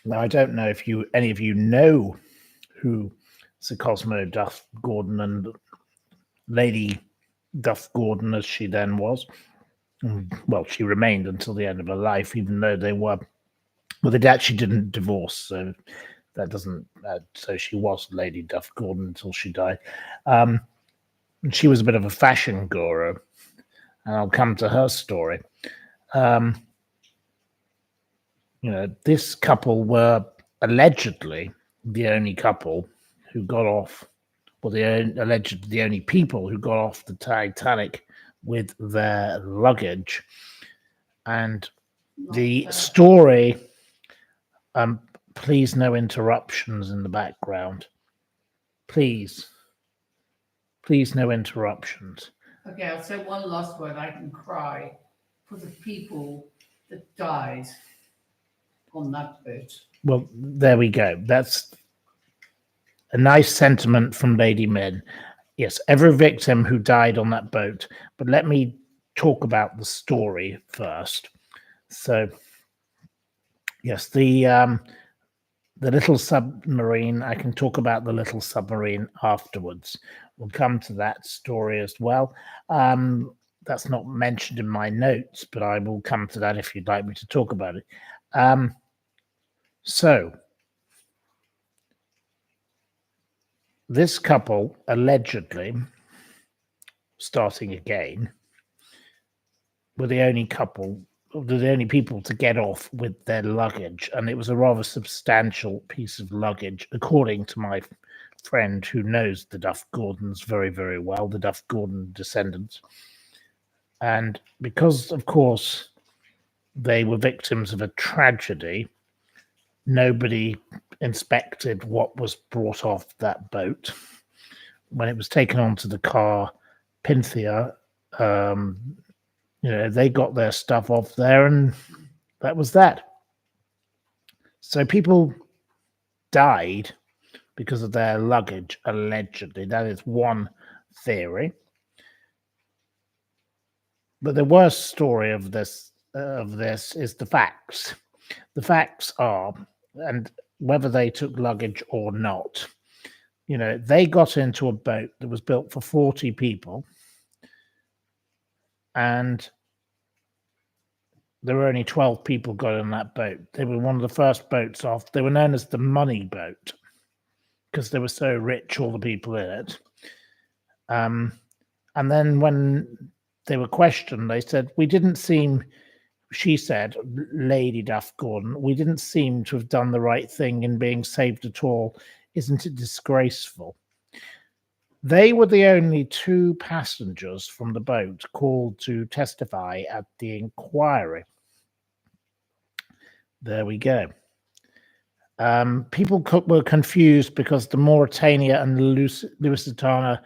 Now, I don't know if any of you know who Sycamore Gap Gordon and Lady Duff Gordon, as she then was. Well, she remained until the end of her life, even though they actually didn't divorce, so that doesn't. So she was Lady Duff Gordon until she died. She was a bit of a fashion guru, and I'll come to her story. This couple were allegedly the only couple who got off, or allegedly the only people who got off the Titanic with their luggage. And the story, please no interruptions in the background. Please no interruptions. Okay, I'll say one last word. I can cry for the people that died on that boat. Well, there we go. That's a nice sentiment from Lady Min. Yes, every victim who died on that boat. But let me talk about the story first. So, yes, the little submarine, I can talk about the little submarine afterwards. We'll come to that story as well. That's not mentioned in my notes, but I will come to that if you'd like me to talk about it. So, this couple allegedly, starting again, were the only people to get off with their luggage, and it was a rather substantial piece of luggage, according to my friend who knows the Duff Gordons very, very well, the Duff Gordon descendants. And because, of course, they were victims of a tragedy, nobody inspected what was brought off that boat. When it was taken onto the car, Pinthia, they got their stuff off there, and that was that. So people died because of their luggage, allegedly. That is one theory. But the worst story of this is the facts. The facts are, and whether they took luggage or not, they got into a boat that was built for 40 people. and there were only 12 people got on that boat. They were one of the first boats off. They were known as the money boat because they were so rich, all the people in it. And then when they were questioned, they said, she said, Lady Duff Gordon, we didn't seem to have done the right thing in being saved at all. Isn't it disgraceful? They were the only 2 passengers from the boat called to testify at the inquiry. There we go. People were confused because the Mauritania and the Lusitania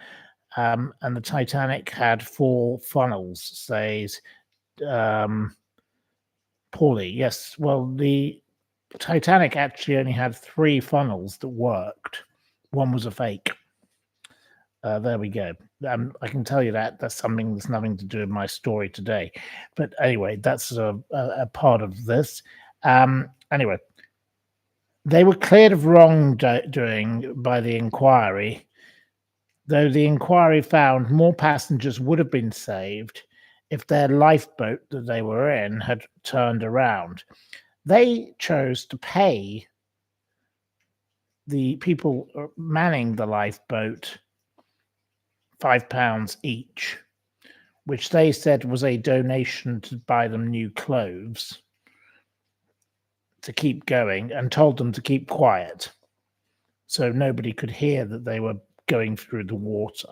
and the Titanic had 4 funnels, says Paulie. Yes, well, the Titanic actually only had 3 funnels that worked. One was a fake. There we go. I can tell you that's something that's nothing to do with my story today. But anyway, that's a part of this. Anyway, they were cleared of wrongdoing by the inquiry, though the inquiry found more passengers would have been saved if their lifeboat that they were in had turned around. They chose to pay the people manning the lifeboat £5 each, which they said was a donation to buy them new clothes to keep going, and told them to keep quiet so nobody could hear that they were going through the water.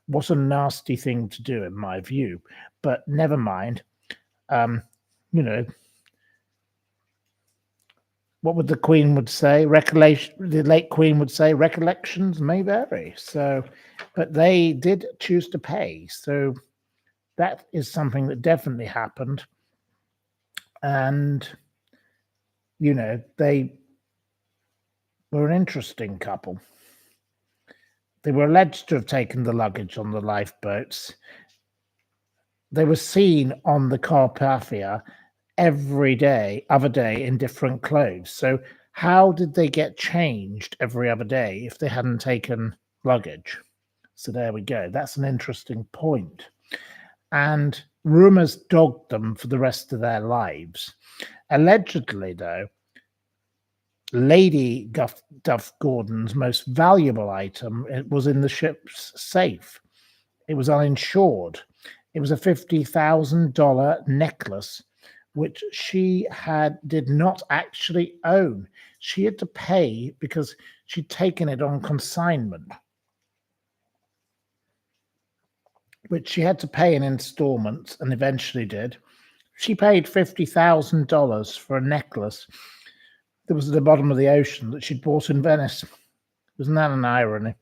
What a nasty thing to do, in my view, but never mind. What would the Queen would say? The late Queen would say, recollections may vary. So, but they did choose to pay. So that is something that definitely happened. And, they were an interesting couple. They were alleged to have taken the luggage on the lifeboats. They were seen on the Carpathia other day in different clothes. So how did they get changed every other day if they hadn't taken luggage? So there we go. That's an interesting point. And rumors dogged them for the rest of their lives. Allegedly, though, Lady Duff Gordon's most valuable item was in the ship's safe. It was uninsured. It was a $50,000 necklace, which she did not actually own. She had to pay because she'd taken it on consignment, which she had to pay in installments and eventually did. She paid $50,000 for a necklace that was at the bottom of the ocean that she'd bought in Venice. Wasn't that an irony?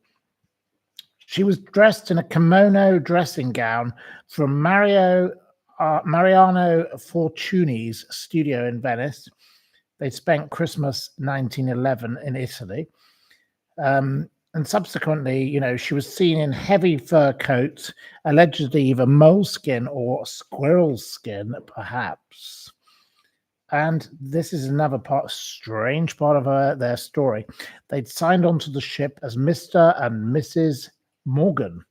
She was dressed in a kimono dressing gown from Mariano Fortuny's studio in Venice. They spent Christmas 1911 in Italy. And subsequently, she was seen in heavy fur coats, allegedly either moleskin or squirrel skin, perhaps. And this is another strange part of their story. They'd signed onto the ship as Mr. and Mrs. Morgan.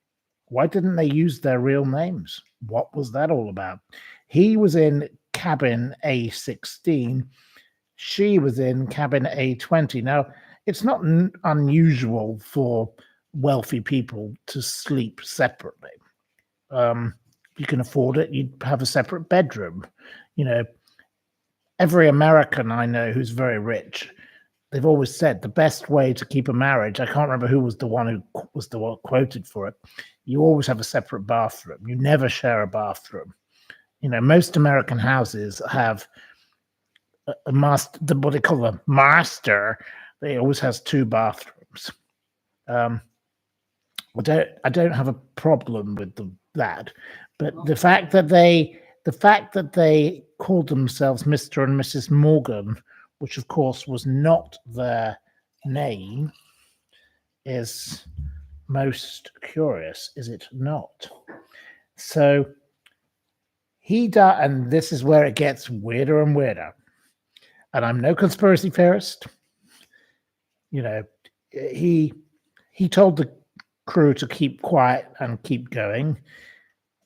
Why didn't they use their real names? What was that all about? He was in cabin A16. She was in cabin A20. Now, it's not unusual for wealthy people to sleep separately. If you can afford it, you'd have a separate bedroom. Every American I know who's very rich, they've always said the best way to keep a marriage, I can't remember who was the one quoted for it, you always have a separate bathroom. You never share a bathroom. Most American houses have a master, what they call a master. They always has 2 bathrooms. I don't have a problem with that, but the fact that they called themselves Mr. and Mrs. Morgan, which of course was not their name, is most curious, is it not? So he died, and this is where it gets weirder and weirder. And I'm no conspiracy theorist. He told the crew to keep quiet and keep going.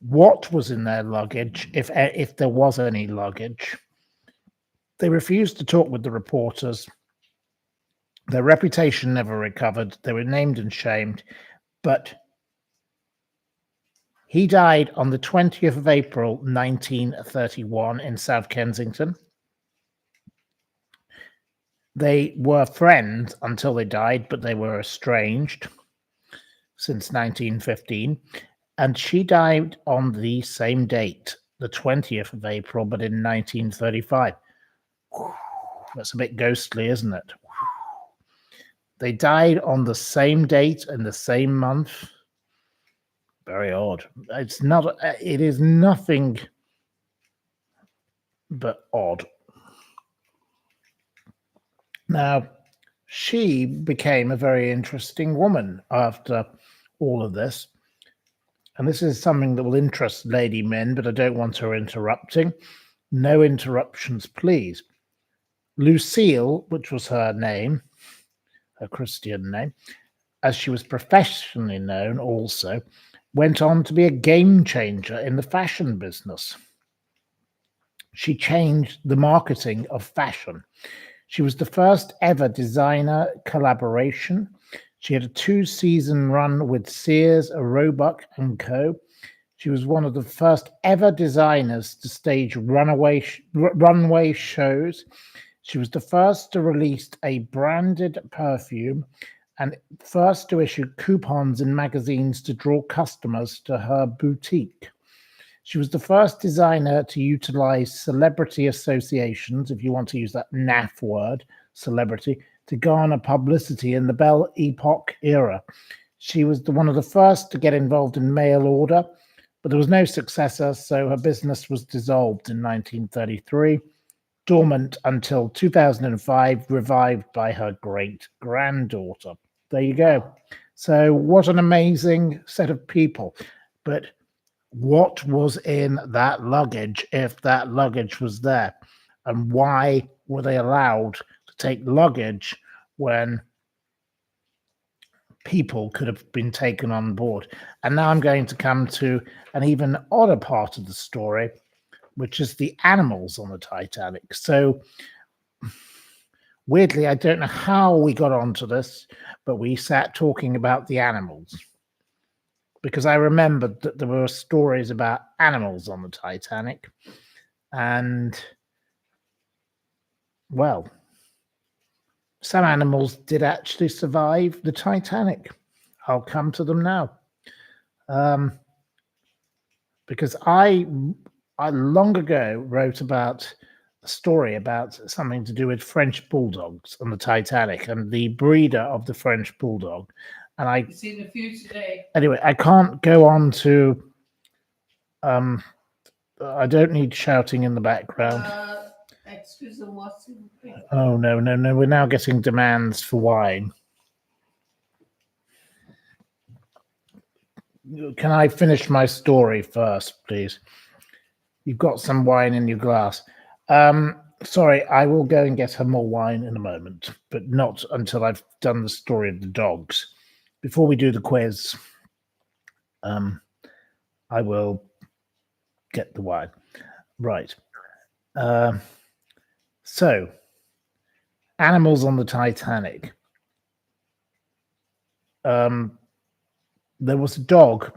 what was in their luggage, if there was any luggage. They refused to talk with the reporters. Their reputation never recovered. They were named and shamed. But he died on the 20th of April, 1931 in South Kensington. They were friends until they died, but they were estranged since 1915. And she died on the same date, the 20th of April, but in 1935. That's a bit ghostly, isn't it? They died on the same date and the same month. Very odd. It is nothing but odd. Now, she became a very interesting woman after all of this. And this is something that will interest lady men, but I don't want her interrupting. No interruptions, please. Lucille, which was her name, her Christian name, as she was professionally known also, went on to be a game changer in the fashion business. She changed the marketing of fashion. She was the first ever designer collaboration. She had a 2-season run with Sears, Roebuck and Co. She was one of the first ever designers to stage runway shows. She was the first to release a branded perfume and first to issue coupons in magazines to draw customers to her boutique. She was the first designer to utilize celebrity associations, if you want to use that naff word, celebrity, to garner publicity in the Belle Epoque era. She was one of the first to get involved in mail order, but there was no successor, so her business was dissolved in 1933, dormant until 2005, revived by her great-granddaughter. There you go. So what an amazing set of people. But what was in that luggage, if that luggage was there? And why were they allowed to take luggage when people could have been taken on board? And now I'm going to come to an even odder part of the story, which is the animals on the Titanic. So weirdly, I don't know how we got onto this, but we sat talking about the animals because I remembered that there were stories about animals on the Titanic. And, well, some animals did actually survive the Titanic. I'll come to them now. Because I long ago wrote about a story about something to do with French bulldogs on the Titanic and the breeder of the French bulldog. And You see the few today. anyway, I can't go on to. I don't need shouting in the background. Excuse me, what's the thing? Oh no! We're now getting demands for wine. Can I finish my story first, please? You've got some wine in your glass. Sorry, I will go and get her more wine in a moment, but not until I've done the story of the dogs. Before we do the quiz, I will get the wine. Right. So, animals on the Titanic. There was a dog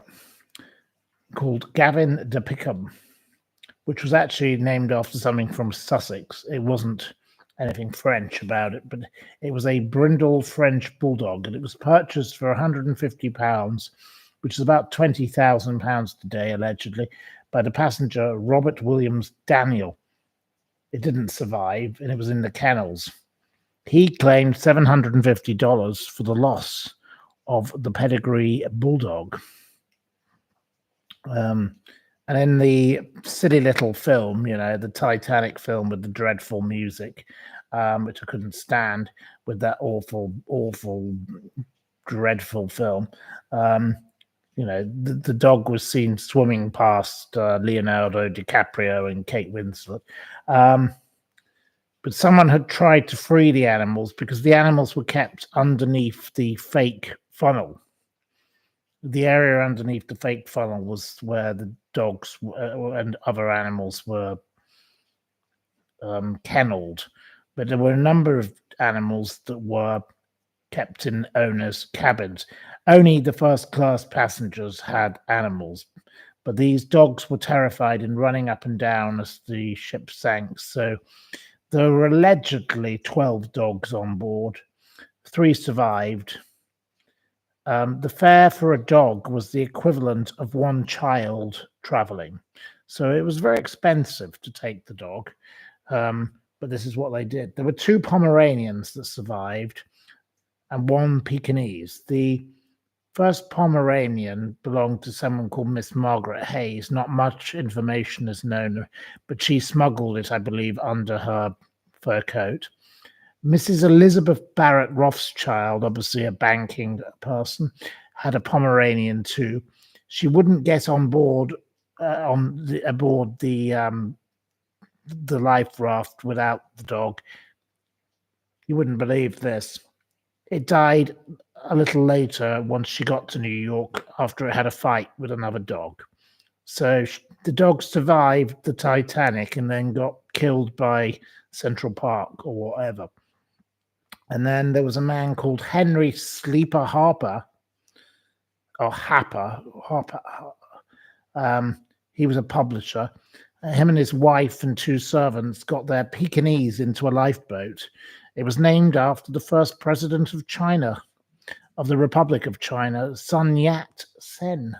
called Gavin de Pickham, which was actually named after something from Sussex. It wasn't anything French about it, but it was a brindle French bulldog, and it was purchased for £150, which is about £20,000 today, allegedly, by the passenger Robert Williams Daniel. It didn't survive, and it was in the kennels. He claimed $750 for the loss of the pedigree bulldog. And in the silly little film, the Titanic film with the dreadful music, which I couldn't stand, with that awful, dreadful film, the dog was seen swimming past Leonardo DiCaprio and Kate Winslet. But someone had tried to free the animals because the animals were kept underneath the fake funnel. the area underneath the fake funnel was where the dogs and other animals were kennelled, but there were a number of animals that were kept in owners' cabins. Only the first-class passengers had animals, but these dogs were terrified and running up and down as the ship sank. So there were allegedly 12 dogs on board. 3 survived. The fare for a dog was the equivalent of 1 child traveling. So it was very expensive to take the dog. But this is what they did. There were 2 Pomeranians that survived and 1 Pekingese. The first Pomeranian belonged to someone called Miss Margaret Hayes. Not much information is known, but she smuggled it, I believe, under her fur coat. Mrs. Elizabeth Barrett Rothschild, obviously a banking person, had a Pomeranian too. She wouldn't get on board aboard the life raft without the dog. You wouldn't believe this. It died a little later once she got to New York after it had a fight with another dog. So the dog survived the Titanic and then got killed by Central Park or whatever. And then there was a man called Henry Sleeper Harper, or Harper. He was a publisher. Him and his wife and 2 servants got their Pekingese into a lifeboat. It was named after the first president of China, of the Republic of China, Sun Yat-sen.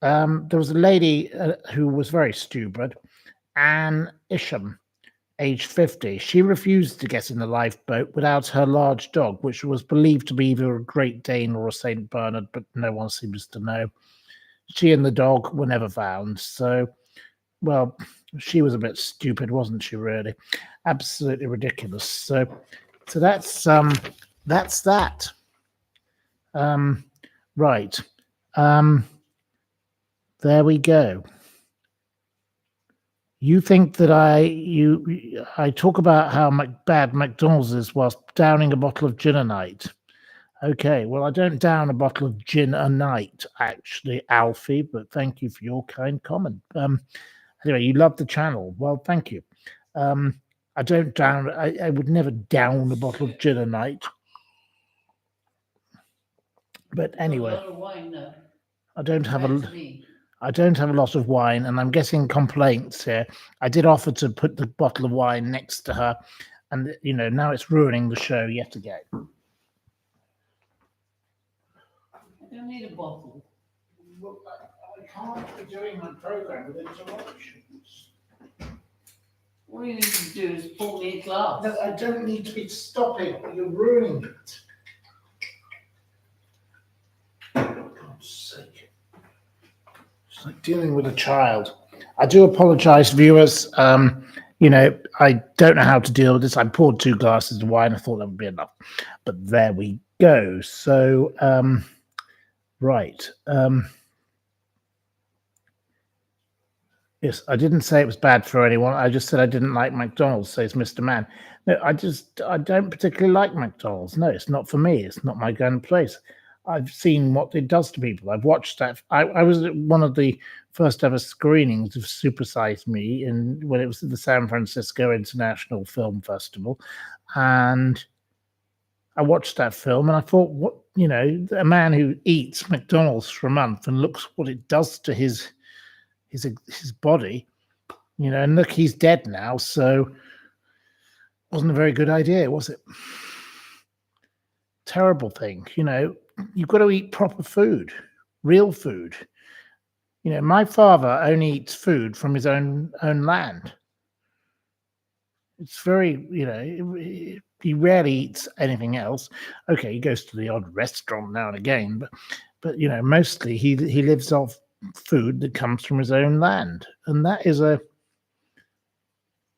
There was a lady who was very stupid, Anne Isham, aged 50. She refused to get in the lifeboat without her large dog, which was believed to be either a Great Dane or a St. Bernard, but no one seems to know. She and the dog were never found. So, well, she was a bit stupid, wasn't she, really? Absolutely ridiculous. So that's that. Right. There we go. You think that I talk about how bad McDonald's is whilst downing a bottle of gin a night. Okay, well, I don't down a bottle of gin a night, actually, Alfie, but thank you for your kind comment. Anyway, you love the channel. Well, thank you. I don't down, I would never down a bottle of gin a night. But anyway, A lot of wine, though. I don't have Compared to me. I don't have a lot of wine, and I'm getting complaints here. I did offer to put the bottle of wine next to her, and now it's ruining the show yet again. I don't need a bottle. Well, I can't be doing my program with interruptions. All you need to do is pour me a glass. No, I don't need to be stopping. You're ruining it. For God's sake. It's like dealing with a child. I do apologize, viewers. I don't know how to deal with this. I poured 2 glasses of wine. I thought that would be enough. But there we go. So, right. Yes, I didn't say it was bad for anyone. I just said I didn't like McDonald's, says Mr. Man. No, I don't particularly like McDonald's. No, it's not for me. It's not my kind of place. I've seen what it does to people. I've watched that. I was at one of the first ever screenings of Super Size Me when it was at the San Francisco International Film Festival. And I watched that film and I thought, what, a man who eats McDonald's for a month and looks what it does to his body, and look, he's dead now, so wasn't a very good idea, was it? Terrible thing. You've got to eat proper food, real food. My father only eats food from his own land. It's very, he rarely eats anything else. Okay, he goes to the odd restaurant now and again, but mostly he lives off food that comes from his own land, and that is a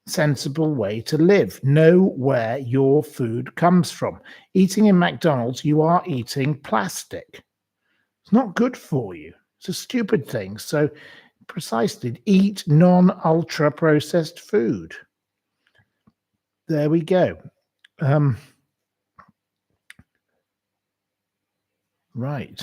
sensible way to live. Know where your food comes from. Eating in McDonald's, you are eating plastic. It's not good for you. It's a stupid thing. So precisely, eat non-ultra processed food. There we go. Right.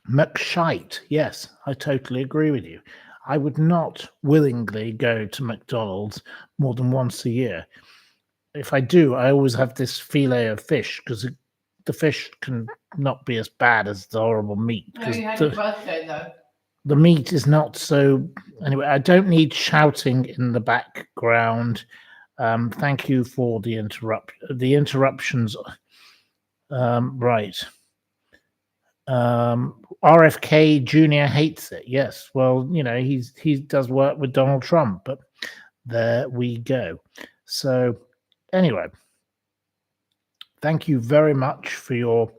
McShite. Yes, I totally agree with you. I would not willingly go to McDonald's more than once a year. If I do, I always have this filet of fish because the fish can not be as bad as the horrible meat. No, Because you had your birthday though. the meat is not so. Anyway, I don't need shouting in the background. Thank you for the interruptions. Right. RFK Jr. hates it. Yes. Well, he does work with Donald Trump, but there we go. So anyway, thank you very much for your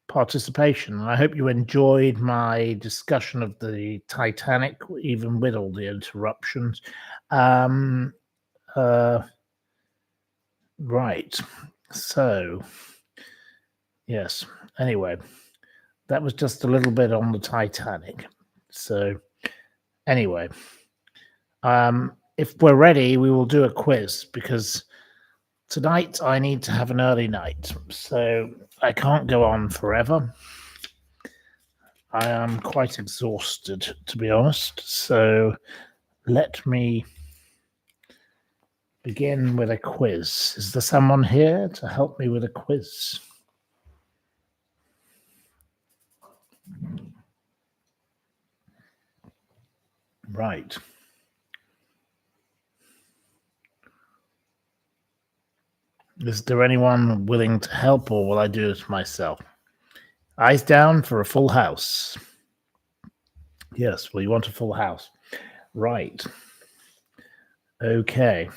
participation. I hope you enjoyed my discussion of the Titanic, even with all the interruptions. Right. So, yes. Anyway, that was just a little bit on the Titanic. So, anyway, if we're ready, we will do a quiz because tonight I need to have an early night. So, I can't go on forever. I am quite exhausted, to be honest. So, let me begin with a quiz. Is there someone here to help me with a quiz? Right. Is there anyone willing to help, or will I do it myself? Eyes down for a full house. Yes, well, you want a full house. Right. Okay.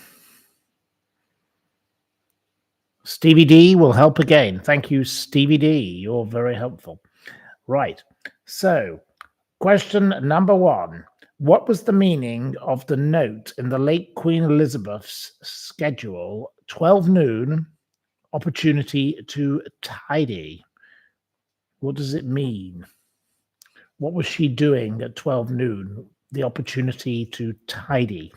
Stevie D will help again. Thank you, Stevie D. You're very helpful. Right. So, question number 1. What was the meaning of the note in the late Queen Elizabeth's schedule, 12 noon, opportunity to tidy? What does it mean? What was she doing at 12 noon? The opportunity to tidy.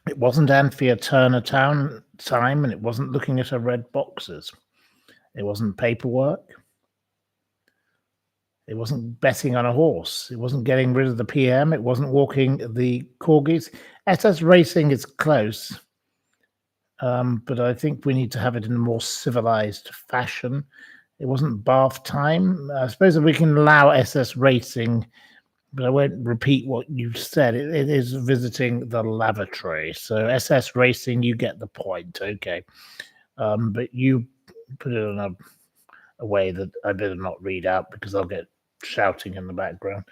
It wasn't Anthea Turner time, and it wasn't looking at her red boxes. It wasn't paperwork. It wasn't betting on a horse. It wasn't getting rid of the PM. It wasn't walking the corgis. SS racing is close, but I think we need to have it in a more civilized fashion. It wasn't bath time. I suppose if we can allow SS racing, but I won't repeat what you said. It is visiting the lavatory. So SS racing, you get the point. Okay. But you put it in a way that I better not read out because I'll get shouting in the background.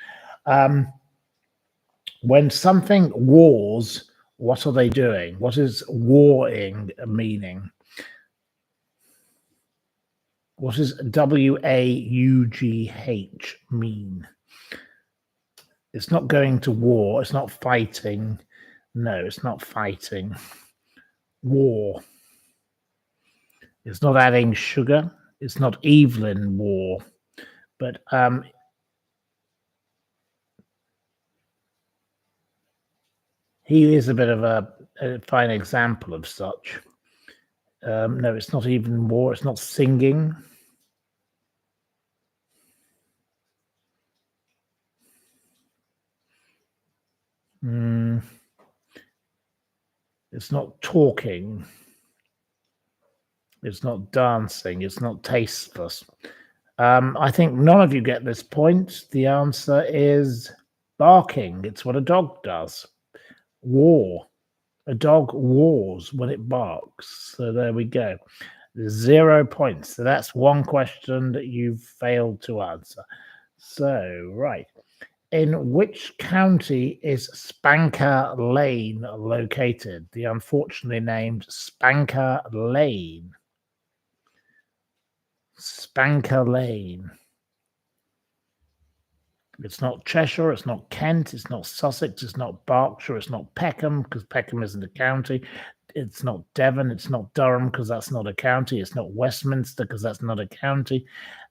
When something wars, what are they doing? What is warring meaning? What does WAUGH mean? It's not going to war. It's not fighting. No, it's not fighting. War. It's not adding sugar. It's not Evelyn war. But he is a bit of a fine example of such. No, it's not even war. It's not singing. It's not talking. It's not dancing. It's not tasteless. I think none of you get this point. The answer is barking. It's what a dog does. War. A dog wars when it barks. So there we go. 0 points. So that's one question that you've failed to answer. So, right. In which county is Spanker Lane located? The unfortunately named Spanker Lane. Spanker Lane. It's not Cheshire, it's not Kent, it's not Sussex, it's not Berkshire, it's not Peckham, because Peckham isn't a county. It's not Devon, it's not Durham, because that's not a county. It's not Westminster, because that's not a county.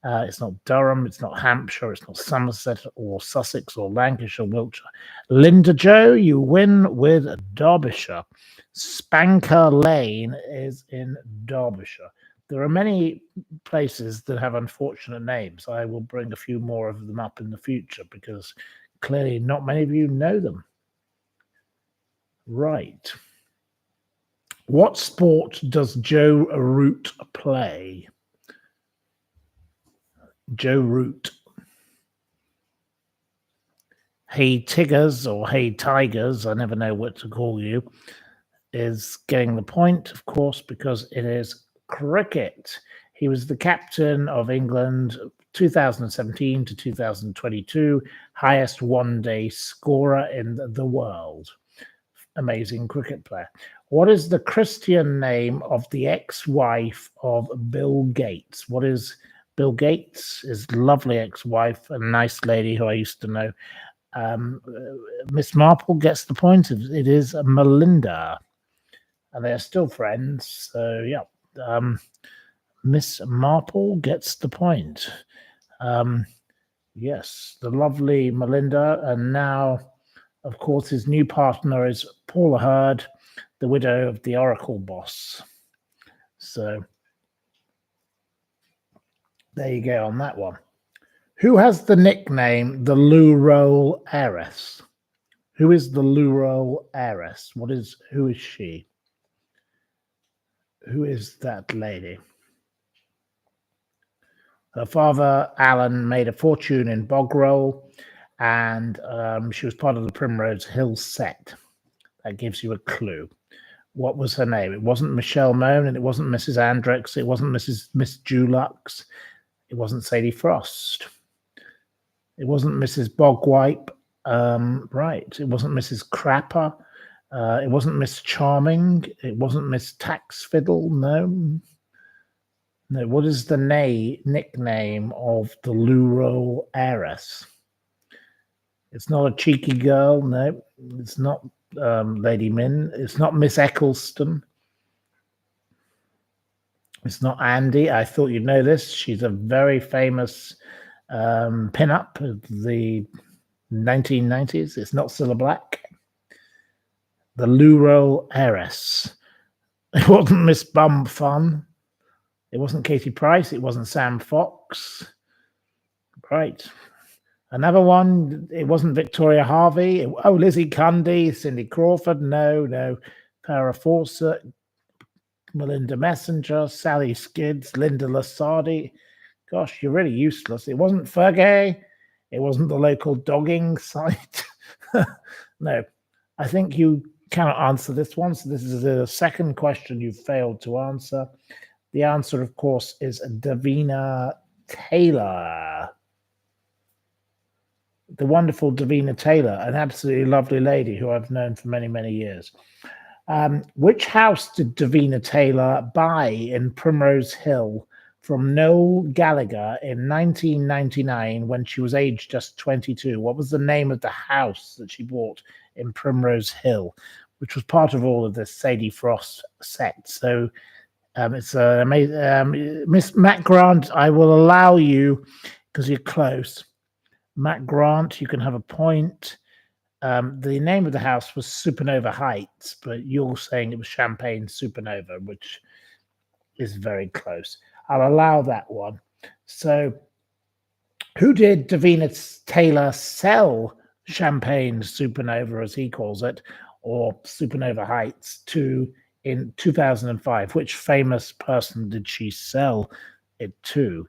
It's not Durham, it's not Hampshire, it's not Somerset or Sussex or Lancashire, Wiltshire. Linda Jo, you win with Derbyshire. Spanker Lane is in Derbyshire. There are many places that have unfortunate names. I will bring a few more of them up in the future because clearly not many of you know them. Right. What sport does Joe Root play? Joe Root. Hey Tigers or Hey Tigers, I never know what to call you, is getting the point, of course, because it is cricket. He was the captain of England 2017 to 2022, highest one-day scorer in the world. Amazing cricket player. What is the Christian name of the ex-wife of Bill Gates? What is Bill Gates? His lovely ex-wife, a nice lady who I used to know. Miss Marple gets the point. It is Melinda. And they're still friends. So, yeah. Miss Marple gets the point. Yes, the lovely Melinda. And now, of course, his new partner is Paula Hurd, the widow of the Oracle boss. So, there you go on that one. Who has the nickname the Lou Roll Heiress? Who is the Lou Roll Heiress? Who is she? Who is that lady? Her father, Alan, made a fortune in bog roll, and she was part of the Primrose Hill set. That gives you a clue. What was her name? It wasn't Michelle Mone, and it wasn't Mrs. Andrex. It wasn't Miss Dulux. It wasn't Sadie Frost. It wasn't Mrs. Bogwipe. Right. It wasn't Mrs. Crapper. It wasn't Miss Charming. It wasn't Miss Taxfiddle. No. No, what is the nickname of the Lou Roll Heiress? It's not a cheeky girl. No, it's not Lady Min. It's not Miss Eccleston. It's not Andy. I thought you'd know this. She's a very famous pin-up of the 1990s. It's not Cilla Black. The Lou Roll Heiress. It wasn't Miss Bum Fun. It wasn't Katie Price. It wasn't Sam Fox. Right. Another one. It wasn't Victoria Harvey. Lizzie Cundy, Cindy Crawford. No. Farrah Fawcett, Melinda Messenger, Sally Skids, Linda Lasardi. Gosh, you're really useless. It wasn't Fergie. It wasn't the local dogging site. No. I think you cannot answer this one. So this is the second question you've failed to answer. The answer, of course, is Davina Taylor. The wonderful Davina Taylor, an absolutely lovely lady who I've known for many, many years. Which house did Davina Taylor buy in Primrose Hill from Noel Gallagher in 1999 when she was aged just 22? What was the name of the house that she bought in Primrose Hill, which was part of all of this Sadie Frost set? So it's amazing. Miss Matt Grant, I will allow you, because you're close. Matt Grant, you can have a point. The name of the house was Supernova Heights, but you're saying it was Champagne Supernova, which is very close. I'll allow that one. So who did Davina Taylor sell Champagne Supernova, as he calls it, or Supernova Heights, to in 2005? Which famous person did she sell it to?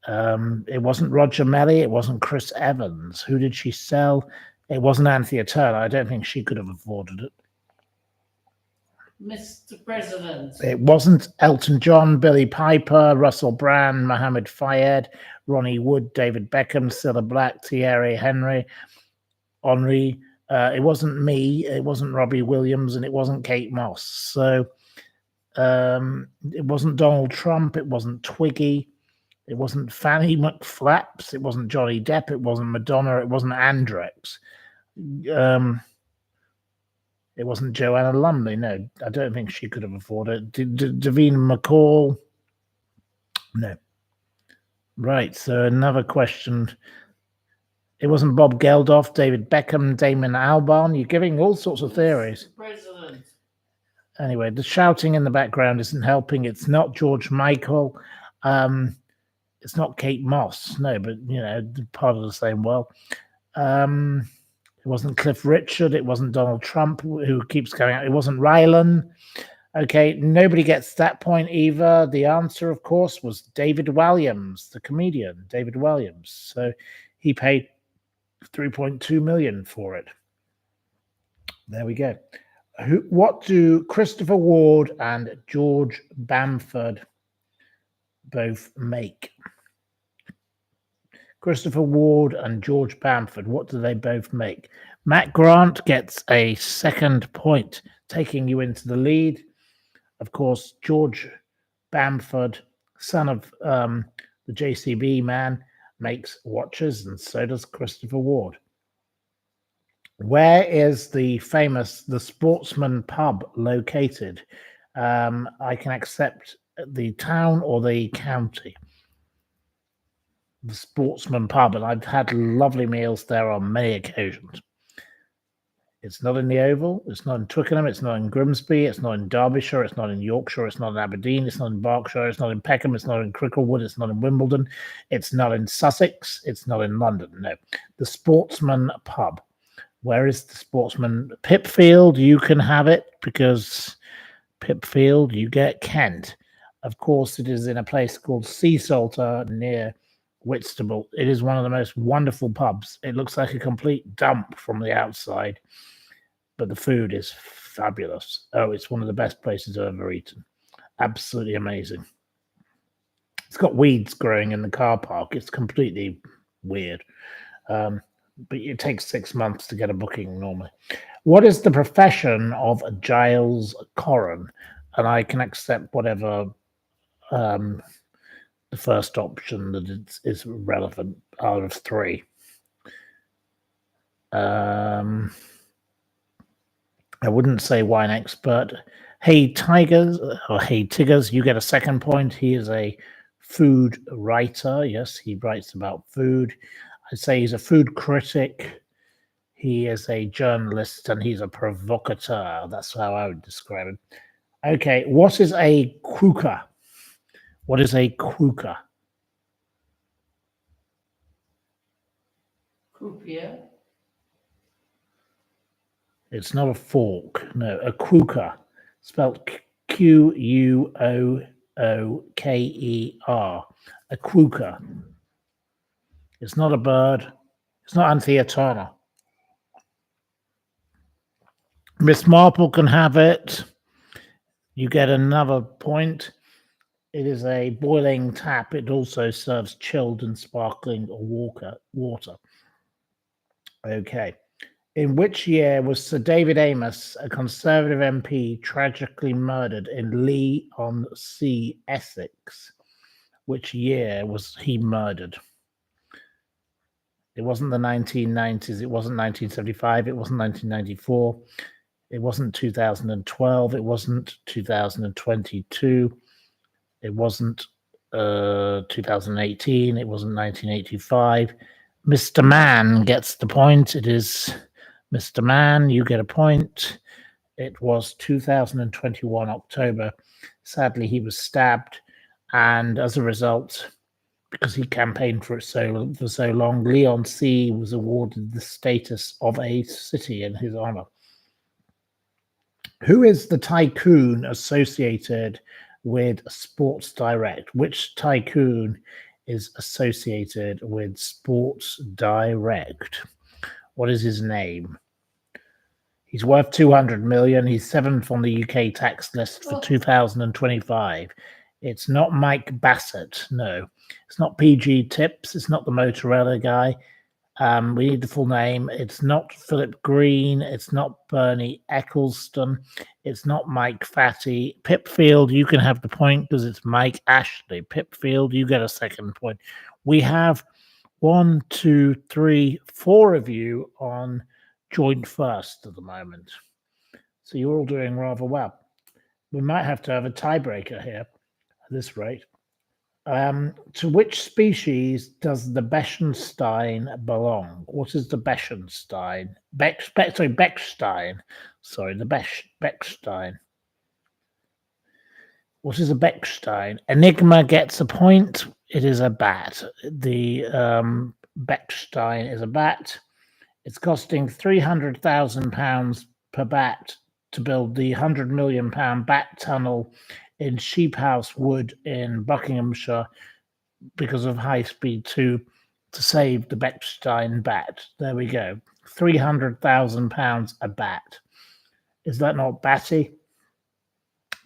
It wasn't Roger Melly. It wasn't Chris Evans. Who did she sell? It wasn't Anthea Turner. I don't think she could have afforded it. Mr. President. It wasn't Elton John, Billy Piper, Russell Brand, Mohammed Fayed, Ronnie Wood, David Beckham, Cilla Black, Thierry Henry. It wasn't me. It wasn't Robbie Williams, and it wasn't Kate Moss. So it wasn't Donald Trump. It wasn't Twiggy. It wasn't Fanny McFlaps. It wasn't Johnny Depp. It wasn't Madonna. It wasn't Andrex. It wasn't Joanna Lumley. No, I don't think she could have afforded it. Davina McCall. No. Right. So another question. It wasn't Bob Geldof, David Beckham, Damon Albarn. You're giving all sorts of theories. President. Anyway, the shouting in the background isn't helping. It's not George Michael. It's not Kate Moss. No, but part of the same well. It wasn't Cliff Richard. It wasn't Donald Trump, who keeps going out. It wasn't Rylan. Okay, nobody gets that point either. The answer, of course, was David Walliams, the comedian, David Walliams. So he paid $3.2 million for it. There we go. What do Christopher Ward and George Bamford both make? Christopher Ward and George Bamford, what do they both make? Matt Grant gets a second point, taking you into the lead. Of course, George Bamford, son of the JCB man, makes watches, and so does Christopher Ward. Where is the Sportsman pub located? I can accept the town or the county. The Sportsman pub, and I've had lovely meals there on many occasions. It's not in the Oval, it's not in Twickenham, it's not in Grimsby, it's not in Derbyshire, it's not in Yorkshire, it's not in Aberdeen, it's not in Berkshire, it's not in Peckham, it's not in Cricklewood, it's not in Wimbledon, it's not in Sussex, it's not in London. No, the Sportsman pub. Where is the Sportsman? Pipfield, you can have it, because Pipfield, you get Kent. Of course, it is in a place called Sea Salter near Whitstable. It is one of the most wonderful pubs. It looks like a complete dump from the outside, but the food is fabulous. Oh, it's one of the best places I've ever eaten. Absolutely amazing. It's got weeds growing in the car park. It's completely weird. But it takes 6 months to get a booking normally. What is the profession of Giles Corran? And I can accept whatever the first option that is relevant out of 3. I wouldn't say wine expert. Hey Tigers, or Hey Tiggers, you get a second point. He is a food writer. Yes, he writes about food. I'd say he's a food critic. He is a journalist, and he's a provocateur. That's how I would describe him. Okay, what is a quooker? What is a quooker? Croupier. It's not a fork. No, a quooker. Spelled Quooker. A quooker. It's not a bird. It's not Anthea Turner. Miss Marple can have it. You get another point. It is a boiling tap. It also serves chilled and sparkling water. Okay. In which year was Sir David Amess, a Conservative MP, tragically murdered in Leigh-on-Sea, Essex? Which year was he murdered? It wasn't the 1990s. It wasn't 1975. It wasn't 1994. It wasn't 2012. It wasn't 2022. It wasn't 2018. It wasn't 1985. Mr. Mann gets the point. It is Mr. Mann. You get a point. It was 2021 October. Sadly, he was stabbed, and as a result, because he campaigned for so long, Leigh-on-Sea was awarded the status of a city in his honor. Who is the tycoon associated with Sports Direct? Which tycoon is associated with Sports Direct? What is his name? He's worth 200 million. He's 7th on the UK tax list for 2025. It's not Mike Bassett. No, it's not PG Tips. It's not the Motorella guy. We need the full name. It's not Philip Green. It's not Bernie Eccleston. It's not Mike Fatty. Pipfield, you can have the point because it's Mike Ashley. Pipfield, you get a second point. We have 1, 2, 3, 4 of you on joint first at the moment. So you're all doing rather well. We might have to have a tiebreaker here at this rate. To which species does the Bechstein belong? What is the Bechstein? Bechstein. Sorry, the Bechstein. What is a Bechstein? Enigma gets a point. It is a bat. The Bechstein is a bat. It's costing £300,000 per bat to build the £100 million bat tunnel in Sheephouse Wood in Buckinghamshire because of high speed to save the Bechstein bat. There we go. £300,000 a bat. Is that not batty?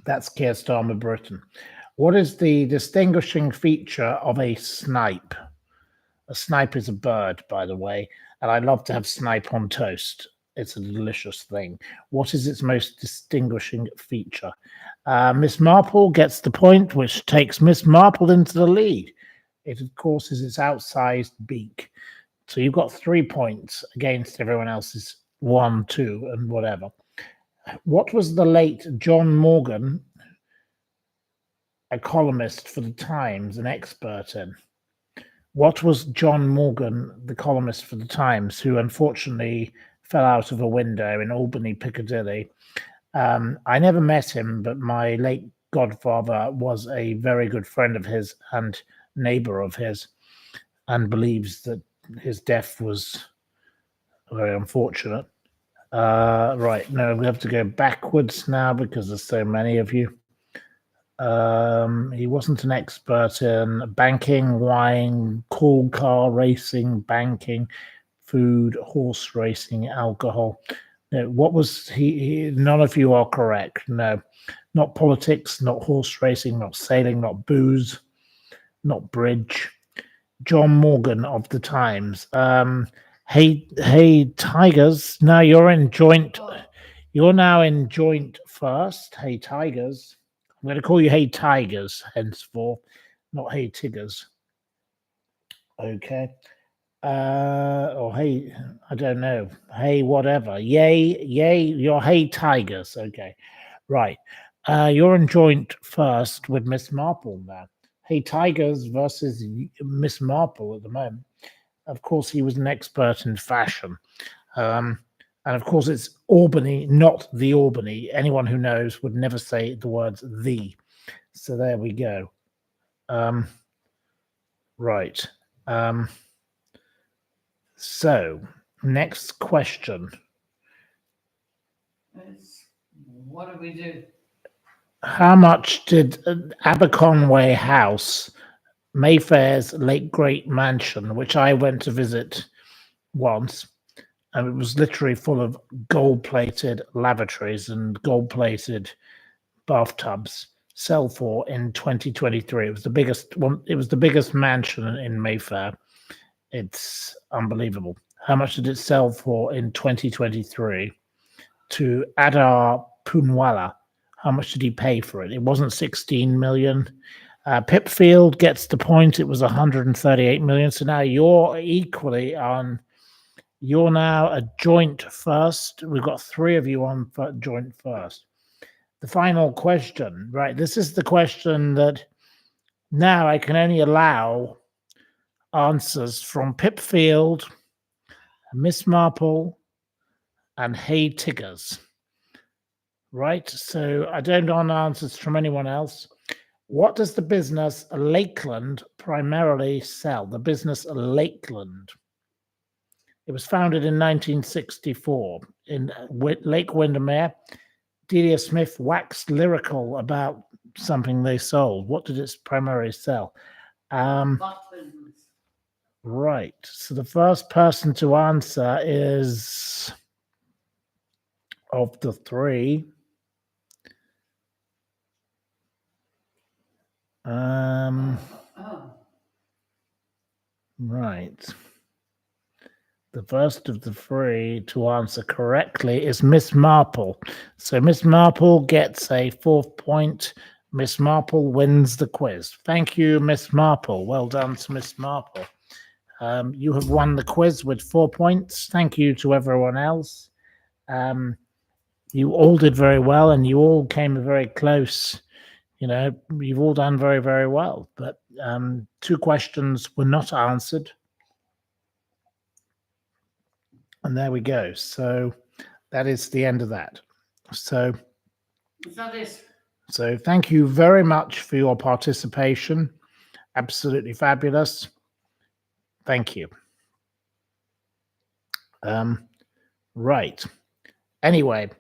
That's Keir Starmer Britain. What is the distinguishing feature of a snipe? A snipe is a bird, by the way, and I love to have snipe on toast. It's a delicious thing. What is its most distinguishing feature? Miss Marple gets the point, which takes Miss Marple into the lead. It, of course, is its outsized beak. So you've got 3 points against everyone else's 1, 2, and whatever. What was the late John Morgan, a columnist for the Times, an expert in? What was John Morgan, the columnist for the Times, who unfortunately fell out of a window in Albany, Piccadilly? I never met him, but my late godfather was a very good friend of his and neighbor of his, and believes that his death was very unfortunate. Right, no, we have to go backwards now because there's so many of you. He wasn't an expert in banking, wine, cool car racing, banking, food, horse racing, alcohol. No, what was he? None of you are correct. No, not politics, not horse racing, not sailing, not booze, not bridge. John Morgan of the Times. Hey, Tigers. Now you're in joint. You're now in joint first. Hey, Tigers. I'm going to call you Hey Tigers henceforth, not Hey Tigers. Okay. Or hey, I don't know. Hey, whatever. Yay. You're Hey Tigers. Okay. Right. You're in joint first with Miss Marple now. Hey Tigers versus Miss Marple at the moment. Of course, he was an expert in fashion. And of course, it's Albany, not the Albany. Anyone who knows would never say the words the. So there we go. Right. So, next question. What do we do? How much did Aberconway House, Mayfair's late great mansion, which I went to visit once, and it was literally full of gold-plated lavatories and gold-plated bathtubs, sell for in 2023? It was the biggest one. It was the biggest mansion in Mayfair. It's unbelievable. How much did it sell for in 2023 to Adar Poonwalla? How much did he pay for it? It wasn't 16 million. Pipfield gets the point. It was 138 million. So now you're equally on. You're now a joint first. We've got 3 of you on joint first. The final question, right? This is the question that now I can only allow answers from Pipfield, Miss Marple, and Hey Tiggers. Right? So I don't want answers from anyone else. What does the business Lakeland primarily sell? The business Lakeland. It was founded in 1964 in Lake Windermere. Delia Smith waxed lyrical about something they sold. What did it primarily sell? Right. So the first person to answer is, of the 3. Right. The first of the 3 to answer correctly is Miss Marple. So Miss Marple gets a 4th point. Miss Marple wins the quiz. Thank you, Miss Marple. Well done to Miss Marple. You have won the quiz with 4 points. Thank you to everyone else. You all did very well, and you all came very close. You've all done very, very well. But 2 questions were not answered. And there we go. So that is the end of that. So is that it? So thank you very much for your participation. Absolutely fabulous. Thank you. Right. Anyway,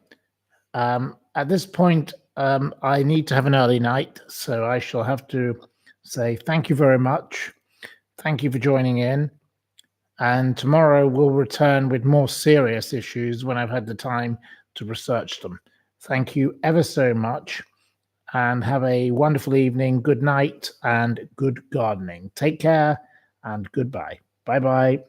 at this point, I need to have an early night, so I shall have to say thank you very much. Thank you for joining in. And tomorrow we'll return with more serious issues when I've had the time to research them. Thank you ever so much, and have a wonderful evening. Good night and good gardening. Take care and goodbye. Bye-bye.